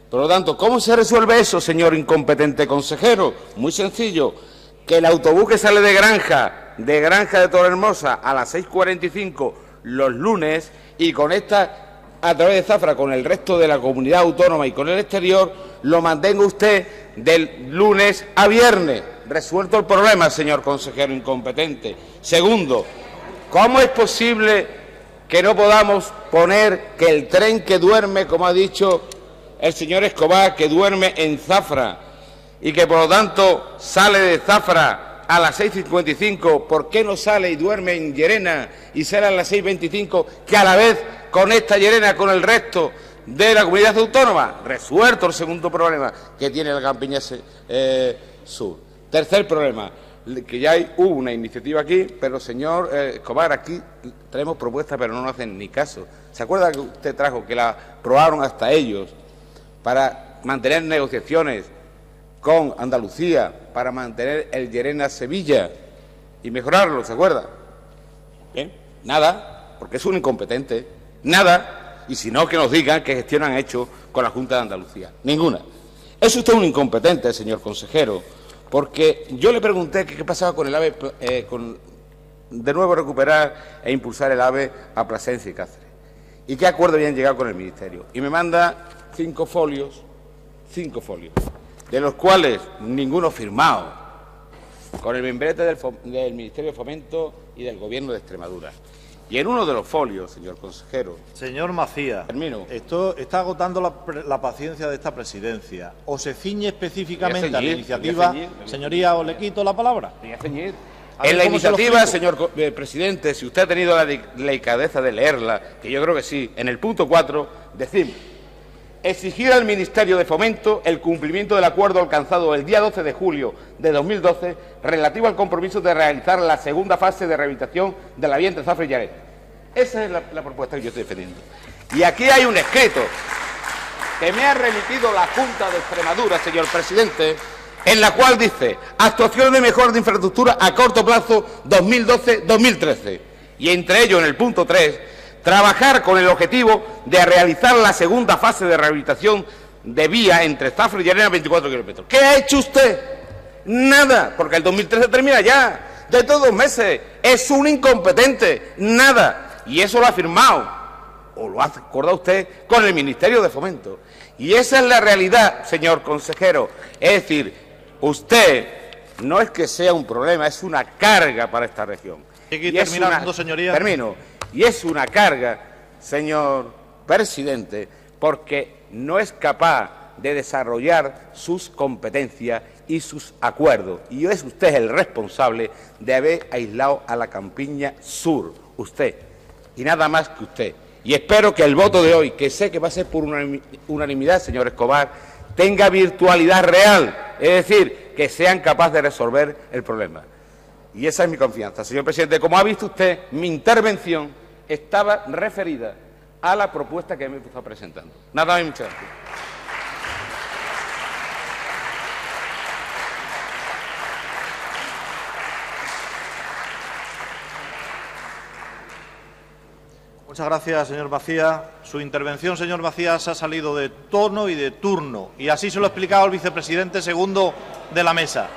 Por lo tanto, ¿cómo se resuelve eso, señor incompetente consejero? Muy sencillo, que el autobús que sale de Granja de Torrehermosa a las 6:45 los lunes y conecta a través de Zafra con el resto de la comunidad autónoma y con el exterior, lo mantenga usted del lunes a viernes. Resuelto el problema, señor consejero incompetente. Segundo, ¿cómo es posible que no podamos poner que el tren que duerme, como ha dicho el señor Escobar, que duerme en Zafra y que por lo tanto sale de Zafra a las 6:55, ¿por qué no sale y duerme en Llerena y sale a las 6:25, que a la vez conecta Llerena con el resto de la comunidad autónoma? Resuelto el segundo problema que tiene la Campiña Sur. Tercer problema, que ya hubo una iniciativa aquí, pero señor Escobar, aquí traemos propuestas pero no nos hacen ni caso. ¿Se acuerda que usted trajo, que la probaron hasta ellos, para mantener negociaciones con Andalucía, para mantener el Llerena-Sevilla y mejorarlo? ¿Se acuerda? Bien, nada, porque es un incompetente, nada, y si no, que nos digan qué gestión han hecho con la Junta de Andalucía. Ninguna. Es usted un incompetente, señor consejero, porque yo le pregunté qué pasaba con el AVE, de nuevo recuperar e impulsar el AVE a Plasencia y Cáceres, y qué acuerdo habían llegado con el Ministerio. Y me manda 5 folios, de los cuales ninguno firmado, con el membrete del Ministerio de Fomento y del Gobierno de Extremadura. Y en uno de los folios, señor consejero... Señor Macías, termino. Esto está agotando la paciencia de esta presidencia. ¿O se ciñe específicamente a la iniciativa, señoría, o le quito la palabra? En la iniciativa, señor presidente, si usted ha tenido la delicadeza de leerla, que yo creo que sí, en el punto 4 decimos: exigir al Ministerio de Fomento el cumplimiento del acuerdo alcanzado el día 12 de julio de 2012 relativo al compromiso de realizar la segunda fase de rehabilitación de la vía entre Zafra y Llarena. Esa es la propuesta que yo estoy defendiendo. Y aquí hay un escrito que me ha remitido la Junta de Extremadura, señor presidente, en la cual dice: actuación de mejora de infraestructura a corto plazo 2012-2013. Y entre ellos, en el punto 3, trabajar con el objetivo de realizar la segunda fase de rehabilitación de vía entre Zafra y Llerena, 24 kilómetros. ¿Qué ha hecho usted? Nada, porque el 2013 termina ya, de todos 2 meses. Es un incompetente, nada. Y eso lo ha firmado, o lo ha acordado usted, con el Ministerio de Fomento. Y esa es la realidad, señor consejero. Es decir, usted no es que sea un problema, es una carga para esta región. Termino. Y es una carga, señor presidente, porque no es capaz de desarrollar sus competencias y sus acuerdos. Y es usted el responsable de haber aislado a la Campiña Sur, usted, y nada más que usted. Y espero que el voto de hoy, que sé que va a ser por unanimidad, señor Escobar, tenga virtualidad real, es decir, que sean capaces de resolver el problema. Y esa es mi confianza. Señor presidente, como ha visto usted, mi intervención estaba referida a la propuesta que me está presentando. Nada más y muchas gracias. Muchas gracias, señor Macías. Su intervención, señor Macías, ha salido de tono y de turno, y así se lo ha explicado el vicepresidente segundo de la mesa.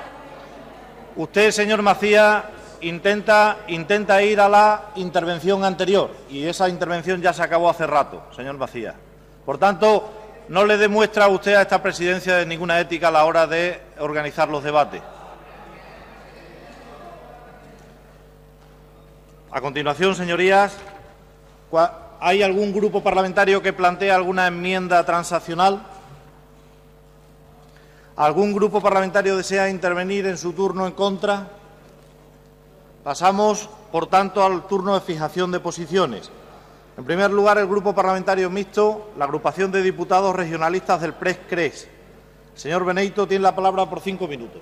Usted, señor Macías, intenta ir a la intervención anterior, y esa intervención ya se acabó hace rato, señor Macías. Por tanto, no le demuestra usted a esta presidencia de ninguna ética a la hora de organizar los debates. A continuación, señorías, ¿Hay algún grupo parlamentario que plantee alguna enmienda transaccional? ¿Algún grupo parlamentario desea intervenir en su turno en contra? Pasamos, por tanto, al turno de fijación de posiciones. En primer lugar, el Grupo Parlamentario Mixto, la agrupación de diputados regionalistas del PRES-CRES. El señor Beneyto tiene la palabra por 5 minutos.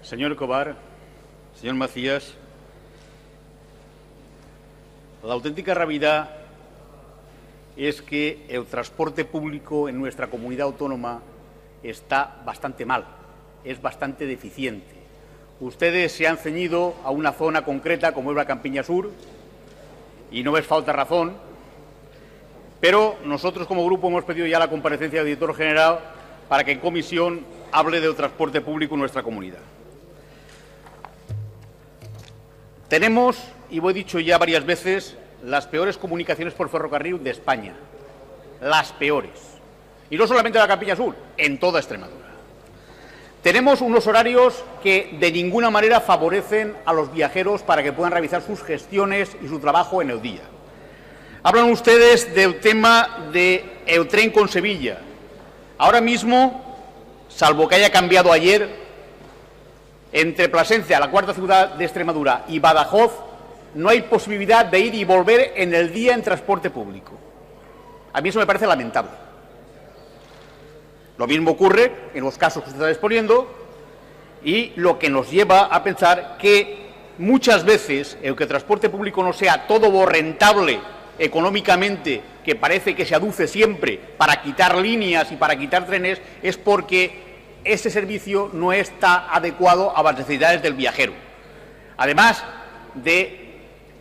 Señor Cobar, señor Macías, la auténtica realidad es que el transporte público en nuestra comunidad autónoma está bastante mal, es bastante deficiente. Ustedes se han ceñido a una zona concreta como es la Campiña Sur y no les falta razón, pero nosotros como grupo hemos pedido ya la comparecencia del director general para que en comisión hable del transporte público en nuestra comunidad. Tenemos, y lo he dicho ya varias veces, las peores comunicaciones por ferrocarril de España. Las peores. Y no solamente en la Campiña Sur, en toda Extremadura. Tenemos unos horarios que de ninguna manera favorecen a los viajeros para que puedan realizar sus gestiones y su trabajo en el día. Hablan ustedes del tema del tren con Sevilla. Ahora mismo, salvo que haya cambiado ayer, entre Plasencia, la cuarta ciudad de Extremadura, y Badajoz, no hay posibilidad de ir y volver en el día en transporte público. A mí eso me parece lamentable. Lo mismo ocurre en los casos que usted está exponiendo y lo que nos lleva a pensar que muchas veces el que el transporte público no sea todo lo rentable económicamente que parece que se aduce siempre para quitar líneas y para quitar trenes es porque ese servicio no está adecuado a las necesidades del viajero. Además de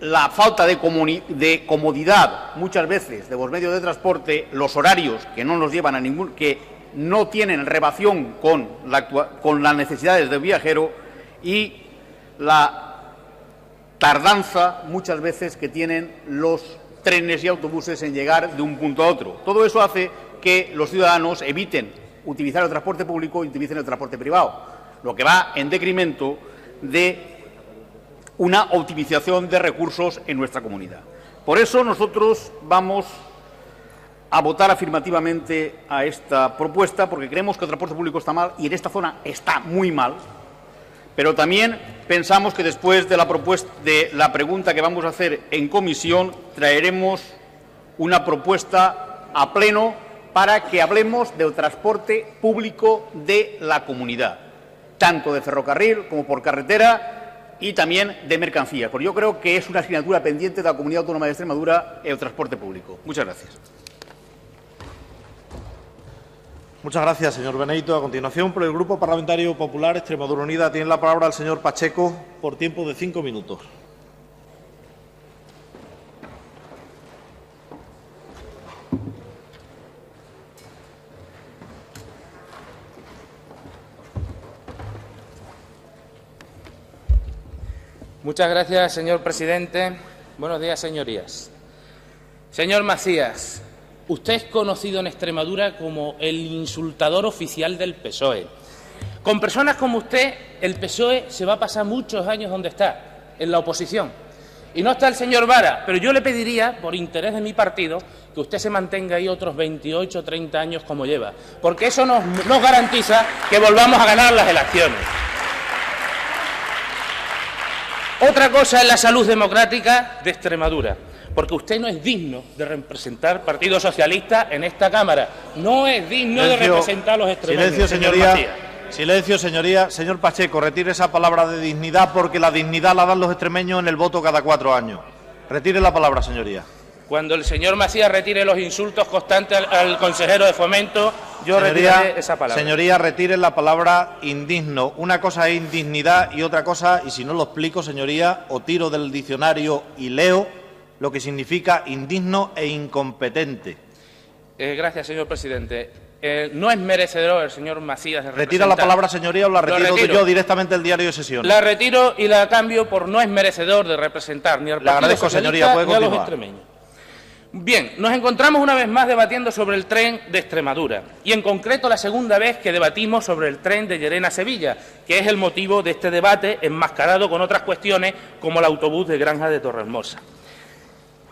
la falta de comodidad muchas veces de los medios de transporte, los horarios que no nos llevan a que no tienen relación con las necesidades del viajero y la tardanza muchas veces que tienen los trenes y autobuses en llegar de un punto a otro. Todo eso hace que los ciudadanos eviten utilizar el transporte público y utilicen el transporte privado, lo que va en decremento de una optimización de recursos en nuestra comunidad. Por eso nosotros vamos a votar afirmativamente a esta propuesta, porque creemos que el transporte público está mal y en esta zona está muy mal, pero también pensamos que después de la pregunta que vamos a hacer en comisión traeremos una propuesta a pleno para que hablemos del transporte público de la comunidad, tanto de ferrocarril como por carretera y también de mercancías, porque yo creo que es una asignatura pendiente de la Comunidad Autónoma de Extremadura el transporte público. Muchas gracias. Muchas gracias, señor Beneyto. A continuación, por el Grupo Parlamentario Popular Extremadura Unida, tiene la palabra el señor Pacheco por tiempo de 5 minutos. Muchas gracias, señor presidente. Buenos días, señorías. Señor Macías, usted es conocido en Extremadura como el insultador oficial del PSOE. Con personas como usted, el PSOE se va a pasar muchos años donde está, en la oposición. Y no está el señor Vara, pero yo le pediría, por interés de mi partido, que usted se mantenga ahí otros 28 o 30 años como lleva, porque eso nos garantiza que volvamos a ganar las elecciones. Otra cosa es la salud democrática de Extremadura, porque usted no es digno de representar Partido Socialista en esta Cámara. No es digno de representar a los extremeños. Silencio, señoría. Silencio, señoría. Señor Pacheco, retire esa palabra de dignidad, porque la dignidad la dan los extremeños en el voto cada 4 años. Retire la palabra, señoría. Cuando el señor Macías retire los insultos constantes al consejero de Fomento, yo retiraré esa palabra. Señoría, retire la palabra indigno. Una cosa es indignidad y otra cosa, y si no lo explico, señoría, o tiro del diccionario y leo lo que significa indigno e incompetente. Gracias, señor presidente. no es merecedor el señor Macías de ¿Retira la palabra, señoría, o la retiro yo directamente del diario de sesiones? La retiro y la cambio por no es merecedor de representar ni al Partido Socialista ni a los extremeños. Bien, nos encontramos una vez más debatiendo sobre el tren de Extremadura y en concreto la segunda vez que debatimos sobre el tren de Llerena a Sevilla, que es el motivo de este debate enmascarado con otras cuestiones como el autobús de Granja de Torrehermosa.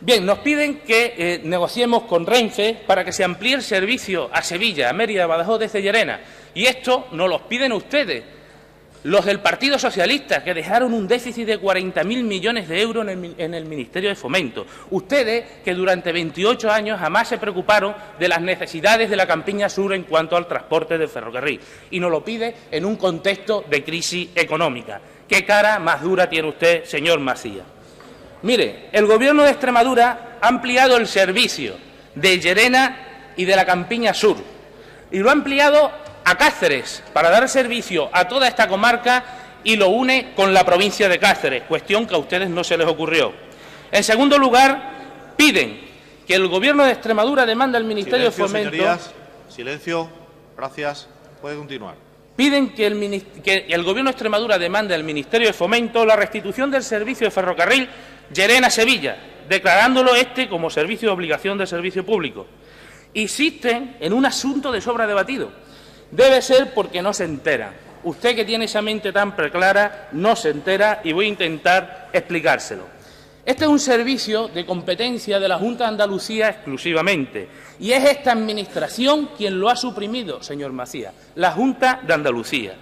Bien, nos piden que negociemos con Renfe para que se amplíe el servicio a Sevilla, a Mérida, a Badajoz desde Llerena. Y esto nos lo piden ustedes, los del Partido Socialista, que dejaron un déficit de 40.000 millones de euros en el Ministerio de Fomento. Ustedes, que durante 28 años jamás se preocuparon de las necesidades de la Campiña Sur en cuanto al transporte del ferrocarril. Y nos lo pide en un contexto de crisis económica. ¿Qué cara más dura tiene usted, señor Macías? Mire, el Gobierno de Extremadura ha ampliado el servicio de Llerena y de la Campiña Sur y lo ha ampliado a Cáceres para dar servicio a toda esta comarca y lo une con la provincia de Cáceres, cuestión que a ustedes no se les ocurrió. En segundo lugar, piden que el Gobierno de Extremadura demande al Ministerio de Fomento... Señorías, silencio, gracias. Puede continuar. Piden que el Gobierno de Extremadura demande al Ministerio de Fomento la restitución del servicio de ferrocarril Llerena-Sevilla, declarándolo como servicio de obligación de servicio público. Insisten en un asunto de sobra debatido. Debe ser porque no se entera. Usted, que tiene esa mente tan preclara, no se entera y voy a intentar explicárselo. Este es un servicio de competencia de la Junta de Andalucía exclusivamente y es esta Administración quien lo ha suprimido, señor Macías, la Junta de Andalucía.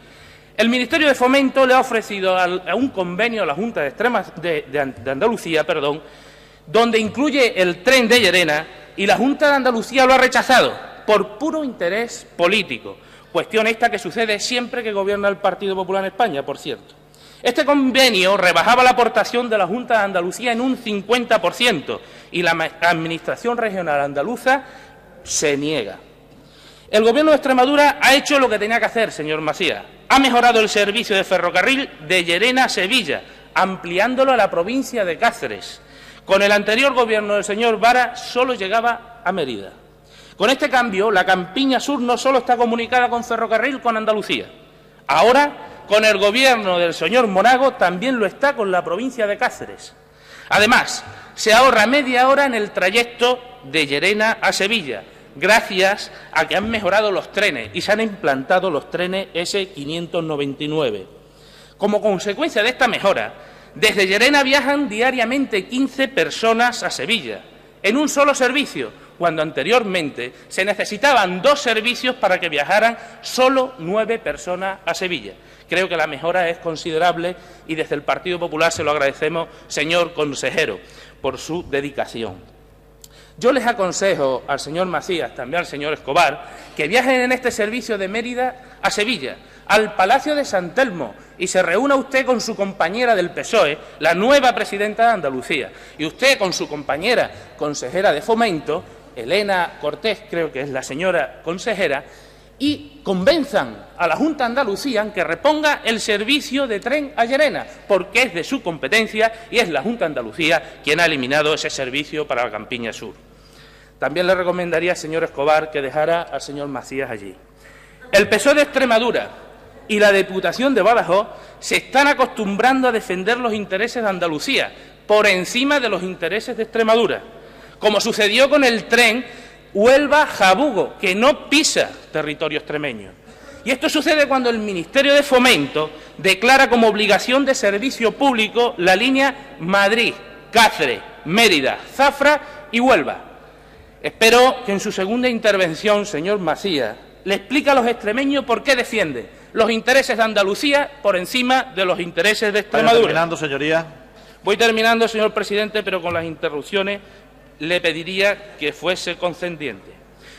El Ministerio de Fomento le ha ofrecido a un convenio a la Junta de Andalucía, donde incluye el tren de Llerena y la Junta de Andalucía lo ha rechazado por puro interés político, cuestión esta que sucede siempre que gobierna el Partido Popular en España, por cierto. Este convenio rebajaba la aportación de la Junta de Andalucía en un 50% y la Administración Regional Andaluza se niega. El Gobierno de Extremadura ha hecho lo que tenía que hacer, señor Macías. Ha mejorado el servicio de ferrocarril de Llerena a Sevilla, ampliándolo a la provincia de Cáceres. Con el anterior Gobierno del señor Vara solo llegaba a Mérida. Con este cambio, la Campiña Sur no solo está comunicada con ferrocarril con Andalucía. Ahora, con el Gobierno del señor Monago, también lo está con la provincia de Cáceres. Además, se ahorra media hora en el trayecto de Llerena a Sevilla, gracias a que han mejorado los trenes y se han implantado los trenes S599. Como consecuencia de esta mejora, desde Llerena viajan diariamente 15 personas a Sevilla, en un solo servicio, cuando anteriormente se necesitaban 2 servicios para que viajaran solo 9 personas a Sevilla. Creo que la mejora es considerable y desde el Partido Popular se lo agradecemos, señor consejero, por su dedicación. Yo les aconsejo al señor Macías, también al señor Escobar, que viajen en este servicio de Mérida a Sevilla, al Palacio de San Telmo, y se reúna usted con su compañera del PSOE, la nueva presidenta de Andalucía, y usted con su compañera consejera de Fomento, Elena Cortés, creo que es la señora consejera, y convenzan a la Junta de Andalucía en que reponga el servicio de tren a Llerena, porque es de su competencia y es la Junta de Andalucía quien ha eliminado ese servicio para la Campiña Sur. También le recomendaría al señor Escobar que dejara al señor Macías allí. El PSOE de Extremadura y la Diputación de Badajoz se están acostumbrando a defender los intereses de Andalucía por encima de los intereses de Extremadura, como sucedió con el tren Huelva-Jabugo, que no pisa territorio extremeño. Y esto sucede cuando el Ministerio de Fomento declara como obligación de servicio público la línea Madrid, Cáceres, Mérida, Zafra y Huelva. Espero que en su segunda intervención, señor Macías, le explique a los extremeños por qué defiende los intereses de Andalucía por encima de los intereses de Extremadura. Vaya terminando, señoría. Voy terminando, señor presidente, pero con las interrupciones le pediría que fuese condescendiente.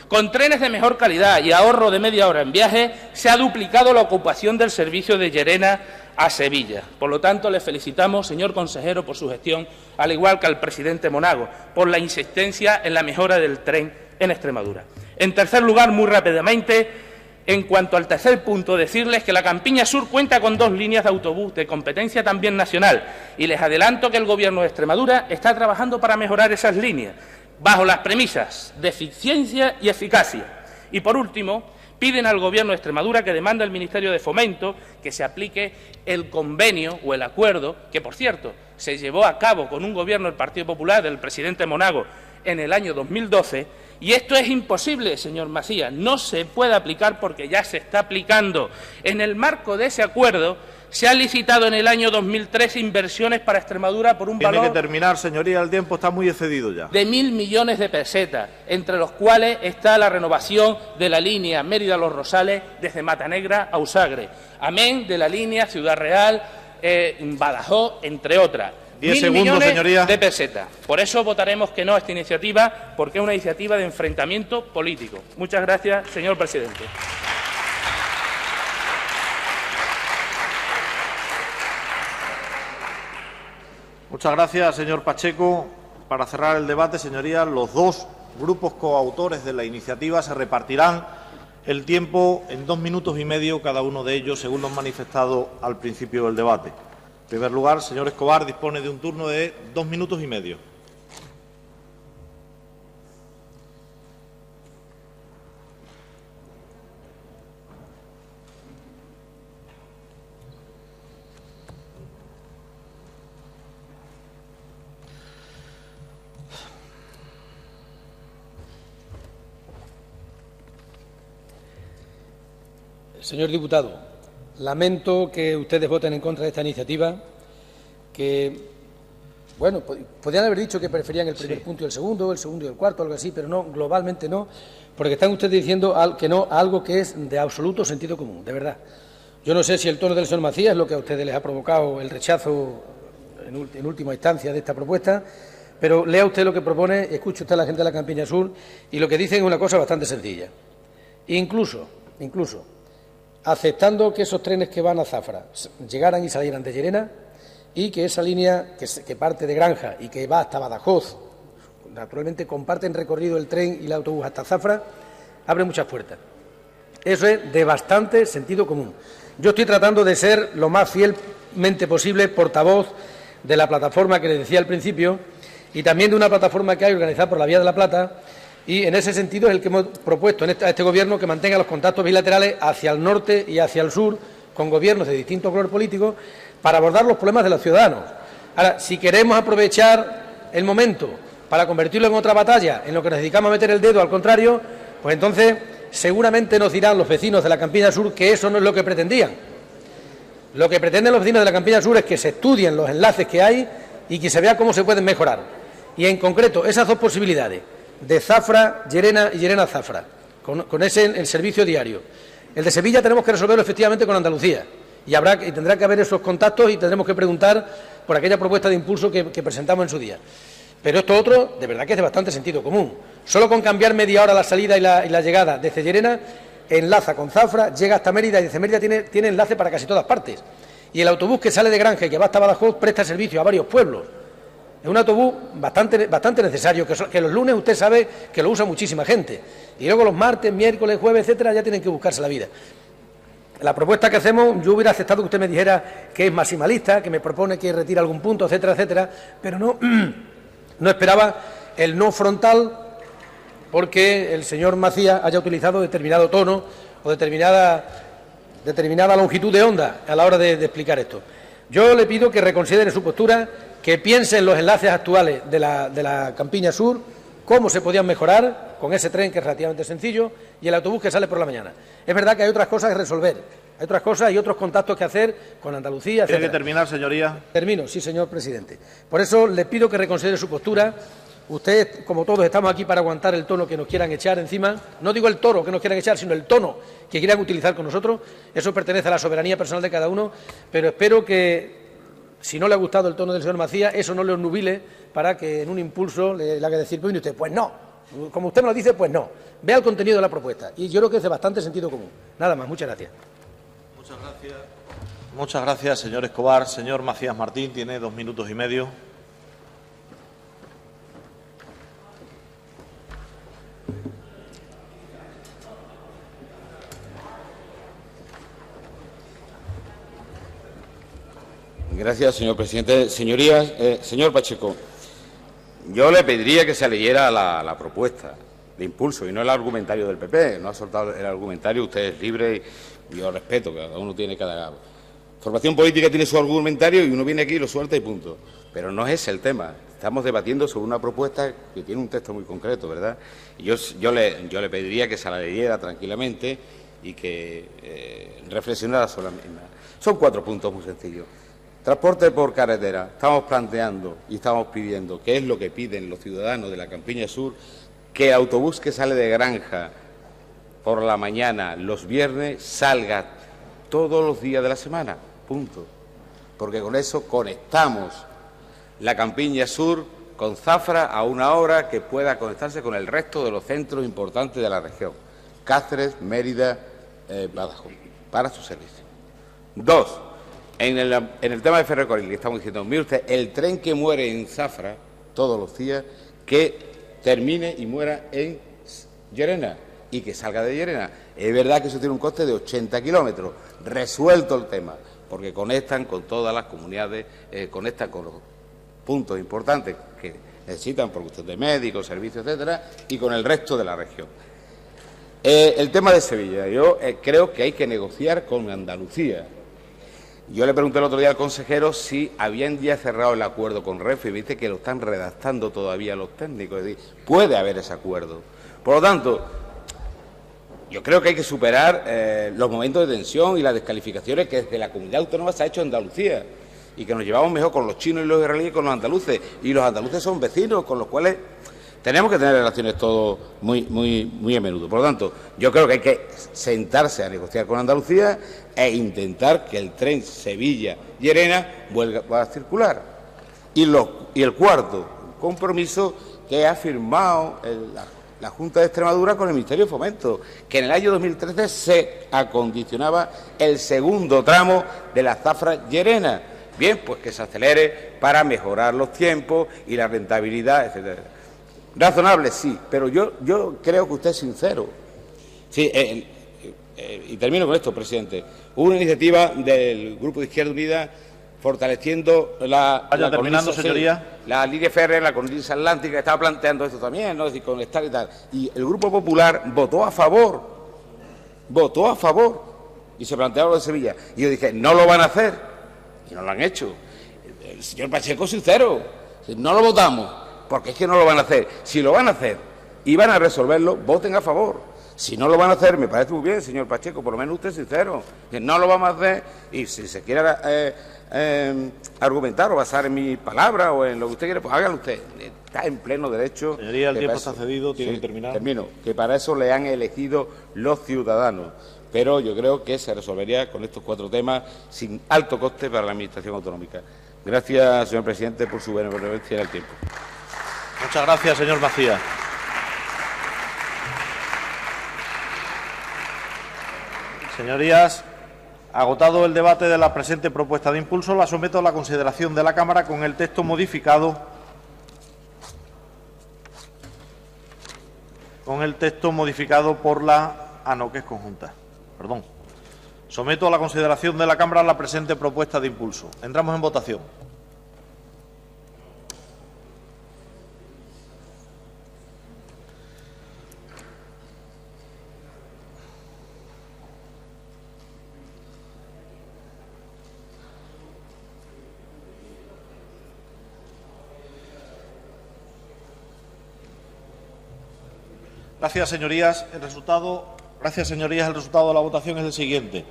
Con trenes de mejor calidad y ahorro de media hora en viaje, se ha duplicado la ocupación del servicio de Llerena a Sevilla. Por lo tanto, le felicitamos, señor consejero, por su gestión, al igual que al presidente Monago, por la insistencia en la mejora del tren en Extremadura. En tercer lugar, muy rápidamente, en cuanto al tercer punto, decirles que la Campiña Sur cuenta con 2 líneas de autobús de competencia también nacional y les adelanto que el Gobierno de Extremadura está trabajando para mejorar esas líneas bajo las premisas de eficiencia y eficacia Y, por último, piden al Gobierno de Extremadura que demanda al Ministerio de Fomento que se aplique el convenio o el acuerdo que, por cierto, se llevó a cabo con un Gobierno del Partido Popular del presidente Monago en el año 2012, y esto es imposible, señor Macías, no se puede aplicar porque ya se está aplicando. En el marco de ese acuerdo se han licitado en el año 2013 inversiones para Extremadura por un valor... Tiene que terminar, señoría, el tiempo está muy excedido ya. ...de 1.000 millones de pesetas, entre los cuales está la renovación de la línea Mérida-Los Rosales desde Matanegra a Usagre, amén de la línea Ciudad Real, Badajoz, entre otras. 10 1.000 segundos, millones señoría. de pesetas. Por eso votaremos que no a esta iniciativa, porque es una iniciativa de enfrentamiento político. Muchas gracias, señor presidente. Muchas gracias, señor Pacheco. Para cerrar el debate, señorías, los dos grupos coautores de la iniciativa se repartirán el tiempo en 2 minutos y medio cada uno de ellos, según lo manifestado al principio del debate. En primer lugar, señor Escobar dispone de un turno de 2 minutos y medio. Señor diputado, lamento que ustedes voten en contra de esta iniciativa, que, bueno, podrían haber dicho que preferían el primer punto y el segundo y el cuarto, algo así, pero no, globalmente no, porque están ustedes diciendo que no a algo que es de absoluto sentido común, de verdad. Yo no sé si el tono del señor Macías es lo que a ustedes les ha provocado el rechazo en última instancia de esta propuesta, pero lea usted lo que propone, escuche usted a la gente de la Campiña Sur, y lo que dicen es una cosa bastante sencilla. Incluso, aceptando que esos trenes que van a Zafra llegaran y salieran de Llerena y que esa línea que parte de Granja y que va hasta Badajoz, naturalmente comparten recorrido el tren y el autobús hasta Zafra, abre muchas puertas. Eso es de bastante sentido común. Yo estoy tratando de ser lo más fielmente posible portavoz de la plataforma que les decía al principio y también de una plataforma que hay organizada por la Vía de la Plata. Y en ese sentido es el que hemos propuesto a este Gobierno que mantenga los contactos bilaterales hacia el norte y hacia el sur con gobiernos de distinto color político para abordar los problemas de los ciudadanos. Ahora, si queremos aprovechar el momento para convertirlo en otra batalla en lo que nos dedicamos a meter el dedo, al contrario, pues entonces seguramente nos dirán los vecinos de la Campiña Sur que eso no es lo que pretendían. Lo que pretenden los vecinos de la Campiña Sur es que se estudien los enlaces que hay y que se vea cómo se pueden mejorar. Y en concreto, esas dos posibilidades de Zafra, Llerena y Llerena-Zafra, con ese el servicio diario. El de Sevilla tenemos que resolverlo efectivamente con Andalucía y tendrá que haber esos contactos y tendremos que preguntar por aquella propuesta de impulso que presentamos en su día. Pero esto otro, de verdad que es de bastante sentido común. Solo con cambiar media hora la salida y la llegada desde Llerena, enlaza con Zafra, llega hasta Mérida y desde Mérida tiene enlace para casi todas partes. Y el autobús que sale de Granja y que va hasta Badajoz presta servicio a varios pueblos. Es un autobús bastante necesario, que los lunes usted sabe que lo usa muchísima gente. Y luego los martes, miércoles, jueves, etcétera, ya tienen que buscarse la vida. La propuesta que hacemos, yo hubiera aceptado que usted me dijera que es maximalista, que me propone que retire algún punto, etcétera, etcétera, pero no esperaba el no frontal porque el señor Macías haya utilizado determinado tono o determinada longitud de onda a la hora de explicar esto. Yo le pido que reconsidere su postura, que piense en los enlaces actuales de la Campiña Sur, cómo se podían mejorar con ese tren que es relativamente sencillo y el autobús que sale por la mañana. Es verdad que hay otras cosas que resolver, hay otras cosas y otros contactos que hacer con Andalucía, etcétera. ¿Tiene que terminar, señoría? Termino, sí, señor presidente. Por eso le pido que reconsidere su postura. Usted, como todos, estamos aquí para aguantar el tono que nos quieran echar encima. No digo el toro que nos quieran echar, sino el tono que quieran utilizar con nosotros. Eso pertenece a la soberanía personal de cada uno, pero espero que, si no le ha gustado el tono del señor Macías, eso no le obnubile para que en un impulso le haga decir, pues usted, pues no. Como usted me lo dice, pues no. Vea el contenido de la propuesta. Y yo creo que es de bastante sentido común. Nada más, muchas gracias. Muchas gracias. Muchas gracias, señor Escobar. Señor Macías Martín, tiene 2 minutos y medio. Gracias, señor presidente. Señorías, señor Pacheco, yo le pediría que se leyera la propuesta. de Impulso y no el argumentario del PP. No ha soltado el argumentario, usted es libre y yo respeto, cada uno tiene cada formación política, tiene su argumentario y uno viene aquí y lo suelta y punto. Pero no es ese el tema. Estamos debatiendo sobre una propuesta que tiene un texto muy concreto, ¿verdad? Y yo le pediría que se la leyera tranquilamente y que reflexionara sobre la misma. Son 4 puntos muy sencillos. Transporte por carretera. Estamos planteando y estamos pidiendo, que es lo que piden los ciudadanos de la Campiña Sur, que el autobús que sale de Granja por la mañana los viernes salga todos los días de la semana. Punto. Porque con eso conectamos la Campiña Sur con Zafra a una hora que pueda conectarse con el resto de los centros importantes de la región. Cáceres, Mérida, Badajoz, para su servicio. 2. En el tema de ferrocarril, que estamos diciendo, mire usted, el tren que muere en Zafra todos los días, que termine y muera en Llerena y que salga de Llerena. Es verdad que eso tiene un coste de 80 kilómetros. Resuelto el tema, porque conectan con todas las comunidades, conectan con los puntos importantes que necesitan por cuestión de médicos, servicios, etcétera, y con el resto de la región. El tema de Sevilla, yo creo que hay que negociar con Andalucía. Yo le pregunté el otro día al consejero si habían ya cerrado el acuerdo con Renfe y viste que lo están redactando todavía los técnicos. Es decir, puede haber ese acuerdo. Por lo tanto, yo creo que hay que superar los momentos de tensión y las descalificaciones que desde la comunidad autónoma se ha hecho en Andalucía y que nos llevamos mejor con los chinos y los israelíes que con los andaluces. Y los andaluces son vecinos con los cuales tenemos que tener relaciones todos muy a menudo. Por lo tanto, yo creo que hay que sentarse a negociar con Andalucía e intentar que el tren Sevilla-Llerena vuelva a circular. Y el cuarto compromiso que ha firmado la Junta de Extremadura con el Ministerio de Fomento, que en el año 2013 se acondicionaba el segundo tramo de la Zafra-Llerena. Bien, pues que se acelere para mejorar los tiempos y la rentabilidad, etcétera. Razonable, sí, pero yo creo que usted es sincero. Sí, y termino con esto, presidente. Hubo una iniciativa del Grupo de Izquierda Unida fortaleciendo la línea férrea, la cornisa atlántica, estaba planteando esto también, ¿no? Es decir, conectar y tal. Y el Grupo Popular votó a favor, y se planteaba lo de Sevilla. Y yo dije, no lo van a hacer, y no lo han hecho. El señor Pacheco es sincero, no lo votamos. Porque es que no lo van a hacer. Si lo van a hacer y van a resolverlo, voten a favor. Si no lo van a hacer, me parece muy bien, señor Pacheco, por lo menos usted es sincero. Que no lo vamos a hacer y si se quiere argumentar o basar en mi palabra o en lo que usted quiere, pues hágalo usted. Está en pleno derecho. Señoría, el tiempo está cedido, tiene que terminar. Termino. Que para eso le han elegido los ciudadanos. Pero yo creo que se resolvería con estos 4 temas sin alto coste para la Administración autonómica. Gracias, señor presidente, por su benevolencia en el tiempo. Muchas gracias, señor Macías. Señorías, agotado el debate de la presente propuesta de impulso, la someto a la consideración de la Cámara con el texto modificado por la... que es conjunta. Perdón. Someto a la consideración de la Cámara la presente propuesta de impulso. Entramos en votación. Gracias, señorías. El resultado de la votación es el siguiente.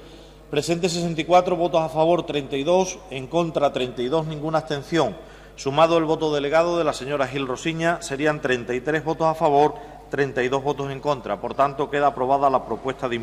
Presentes 64, votos a favor 32, en contra 32, ninguna abstención. Sumado el voto delegado de la señora Gil Rosiña, serían 33 votos a favor, 32 votos en contra. Por tanto, queda aprobada la propuesta de